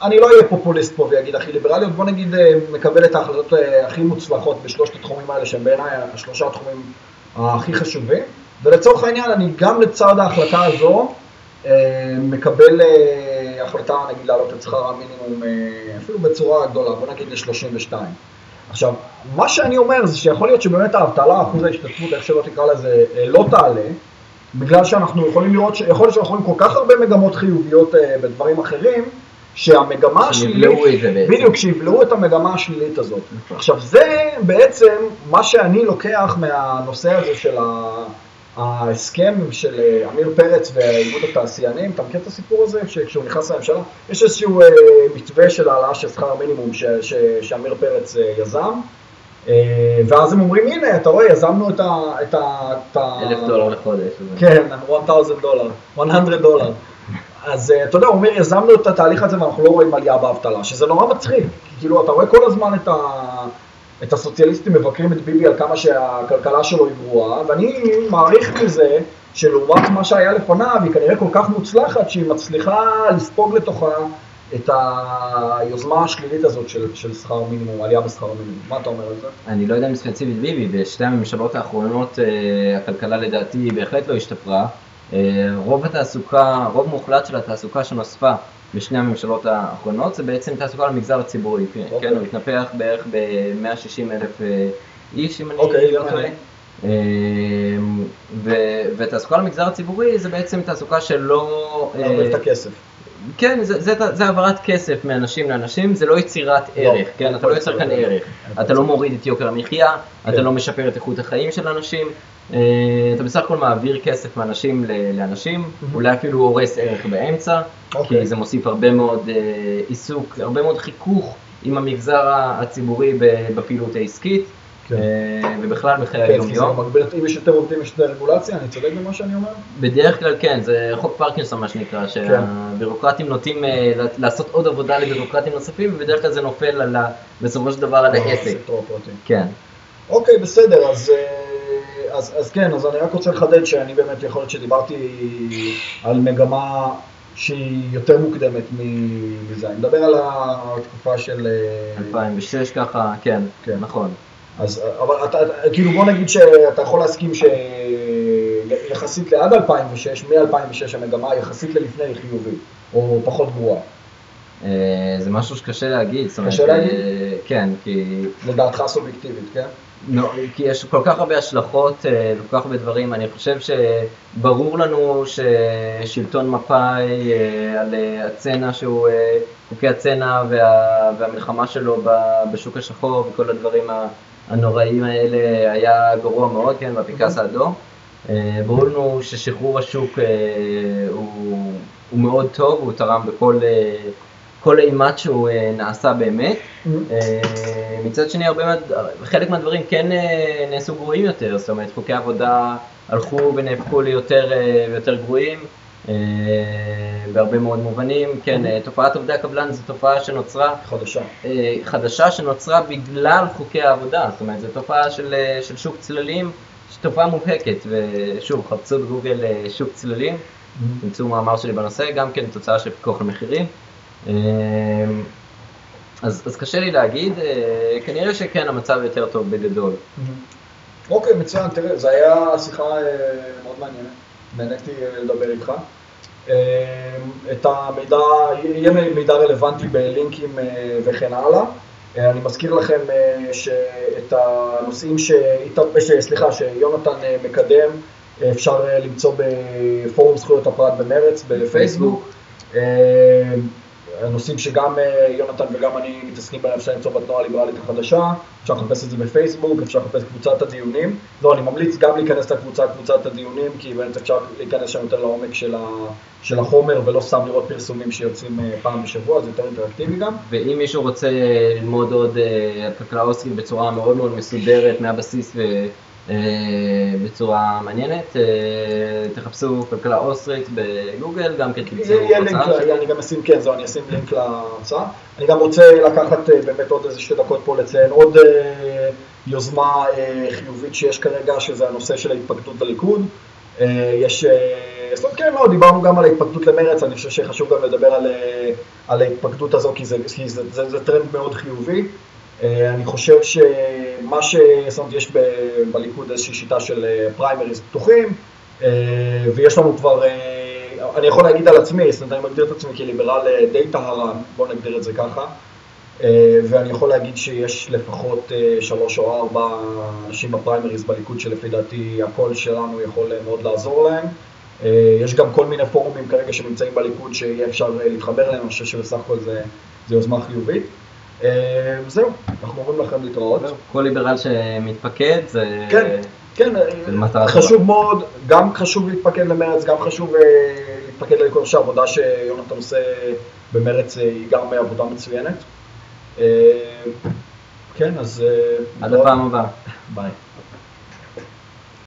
אני לא אהיה פופוליסט פה ויגיד הכי ליברליות, בוא נגיד מקבל את ההחלטות הכי מוצלחות בשלושת התחומים האלה שהם בעיניי 3 התחומים הכי חשובים, ולצורך העניין אני גם לצד ההחלטה הזו מקבל החלטה נגיד להעלות את שכר המינימום אפילו בצורה גדולה, בוא נגיד ל-32. עכשיו, מה שאני אומר זה שיכול להיות שבאמת האבטלה, אחוז ההשתתפות, איך שלא תקרא לזה, לא תעלה, בגלל שאנחנו יכולים לראות, יכול להיות שאנחנו יכולים כל כך הרבה מגמות חיוביות בדברים אחרים, שהמגמה השלילית, בדיוק, שיבלעו את המגמה השלילית הזאת. עכשיו, זה בעצם מה שאני לוקח מהנושא הזה של ההסכם של אמיר פרץ ואיגוד התעשיינים. אתה מכיר את הסיפור הזה? כשהוא נכנס לממשלה, יש איזשהו מתווה של העלאה של שכר המינימום שאמיר פרץ יזם, ואז הם אומרים, הנה, אתה רואה, יזמנו את $1,000 לחודש. כן, $100. אז אתה יודע, הוא אומר, יזמנו את התהליך הזה ואנחנו לא רואים עלייה באבטלה, שזה נורא מצחיק, כאילו אתה רואה כל הזמן את הסוציאליסטים מבקרים את ביבי על כמה שהכלכלה שלו היא גרועה, ואני מעריך מזה שלעומת מה שהיה לפניו, היא כנראה כל כך מוצלחת שהיא מצליחה לספוג לתוכה את היוזמה השלילית הזאת של שכר מינימום, עלייה בשכר מינימום. מה אתה אומר על זה? אני לא יודע אם ספציפית ביבי, בשתי הממשלות האחרונות הכלכלה לדעתי בהחלט לא השתפרה. רוב מוחלט של התעסוקה שנוספה בשני הממשלות האחרונות זה בעצם תעסוקה למגזר הציבורי, כן, הוא התנפח בערך ב-160,000 איש, אם אני לא טועה. ותעסוקה למגזר הציבורי זה בעצם תעסוקה שלא... להרוויח את הכסף. כן, זה העברת כסף מאנשים לאנשים, זה לא יצירת ערך, כן, אתה לא יוצר כאן ערך, אתה לא מוריד את יוקר המחיה, אתה לא משפר את איכות החיים של אנשים, אתה בסך הכל מעביר כסף מאנשים לאנשים, אולי אפילו הורס ערך באמצע, כי זה מוסיף הרבה מאוד עיסוק, הרבה מאוד חיכוך עם המגזר הציבורי בפעילות העסקית, ובכלל בחיי היום-יום. אם יש יותר עובדים, יש יותר רגולציה, אני צודק במה שאני אומר? בדרך כלל כן, זה חוק פרקינסון מה שנקרא, שהבירוקרטים נוטים לעשות עוד עבודה לבירוקרטים נוספים, ובדרך כלל זה נופל בסופו של דבר על העסק. כן. אוקיי, בסדר, אז כן, אז אני רק רוצה לחדד שאני באמת יכול להיות שדיברתי על מגמה שהיא יותר מוקדמת מזה. אני מדבר על התקופה של... 2006 ככה, כן, נכון. אז, אבל כאילו בוא נגיד שאתה יכול להסכים שיחסית לעד 2006, מ-2006 המגמה יחסית ללפני היא חיובית, או פחות גרועה. זה משהו שקשה להגיד. קשה להגיד? כן, כי... לדעתך סובייקטיבית, כן? לא, כי יש כל כך הרבה השלכות, כל כך הרבה דברים. אני חושב שברור לנו ששלטון מפא"י על הצנע שהוא, חוקי הצנע והמלחמה שלו בשוק השחור וכל הדברים הנוראים האלה היה גרוע מאוד, כן, בפנקס האדום. ברור לנו ששחרור השוק הוא מאוד טוב, הוא תרם כל אימת שהוא נעשה באמת. מצד שני, חלק מהדברים כן נעשו גרועים יותר, זאת אומרת, חוקי עבודה הלכו ונהפכו ליותר ויותר גרועים, בהרבה מאוד מובנים. כן, תופעת עובדי הקבלן זו תופעה שנוצרה, חדשה שנוצרה בגלל חוקי העבודה, זאת אומרת, זו תופעה של שוק צללים, תופעה מובהקת, ושוב, חפשו בגוגל שוק צללים, תמצאו מאמר שלי בנושא, גם כן תוצאה של פיקוח למחירים. אז קשה לי להגיד, כנראה שכן המצב יותר טוב בגדול. אוקיי, מצוין, תראה, זו הייתה שיחה מאוד מעניינת, נהניתי לדבר איתך. את המידע, יהיה מידע רלוונטי בלינקים וכן הלאה. אני מזכיר לכם שאת הנושאים שיונתן מקדם אפשר למצוא בפורום זכויות הפרט במרץ בפייסבוק. הנושאים שגם יונתן וגם אני מתעסקים בהם אפשר למצוא בתנועה הליברלית החדשה, אפשר לחפש את זה בפייסבוק, אפשר לחפש קבוצת הדיונים. לא, אני ממליץ גם להיכנס לקבוצת הדיונים, כי באמת אפשר להיכנס שם יותר לעומק של החומר, ולא סתם לראות פרסומים שיוצאים פעם בשבוע, זה יותר אינטראקטיבי גם. ואם מישהו רוצה ללמוד עוד על כלכלה אוסטרית בצורה מאוד מאוד מסודרת מהבסיס בצורה מעניינת, תחפשו כלכלה אוסטרית בגוגל, גם כן תמצאו הרצאה. אני גם אשים, כן, אני אשים לינק להרצאה. אני גם רוצה לקחת באמת עוד איזה 2 דקות פה לציין עוד יוזמה חיובית שיש כרגע, שזה הנושא של ההתפקדות לליכוד. כן, לא, דיברנו גם על ההתפקדות למרץ, אני חושב שחשוב גם לדבר על ההתפקדות הזו, כי זה טרנד מאוד חיובי. אני חושב שמה יש בליכוד איזושהי שיטה של פריימריז פתוחים, ויש לנו כבר, אני יכול להגיד על עצמי, אני מגדיר את עצמי כליברל די טהרן, בואו נגדיר את זה ככה, ואני יכול להגיד שיש לפחות 3 או 4 אנשים בפריימריז בליכוד שלפי דעתי הקול שלנו יכול מאוד לעזור להם. יש גם כל מיני פורומים כרגע שנמצאים בליכוד שיהיה אפשר להתחבר אליהם, אני חושב שבסך הכל זה יוזמה חיובית. זהו, אנחנו אומרים לכם להתראות. כל ליברל שמתפקד זה מטרה טובה. חשוב מאוד, גם חשוב להתפקד למרץ, גם חשוב להתפקד לליכוד. העבודה שיונתן עושה במרץ היא גם עבודה מצוינת. כן, אז... עד הפעם הבאה. ביי.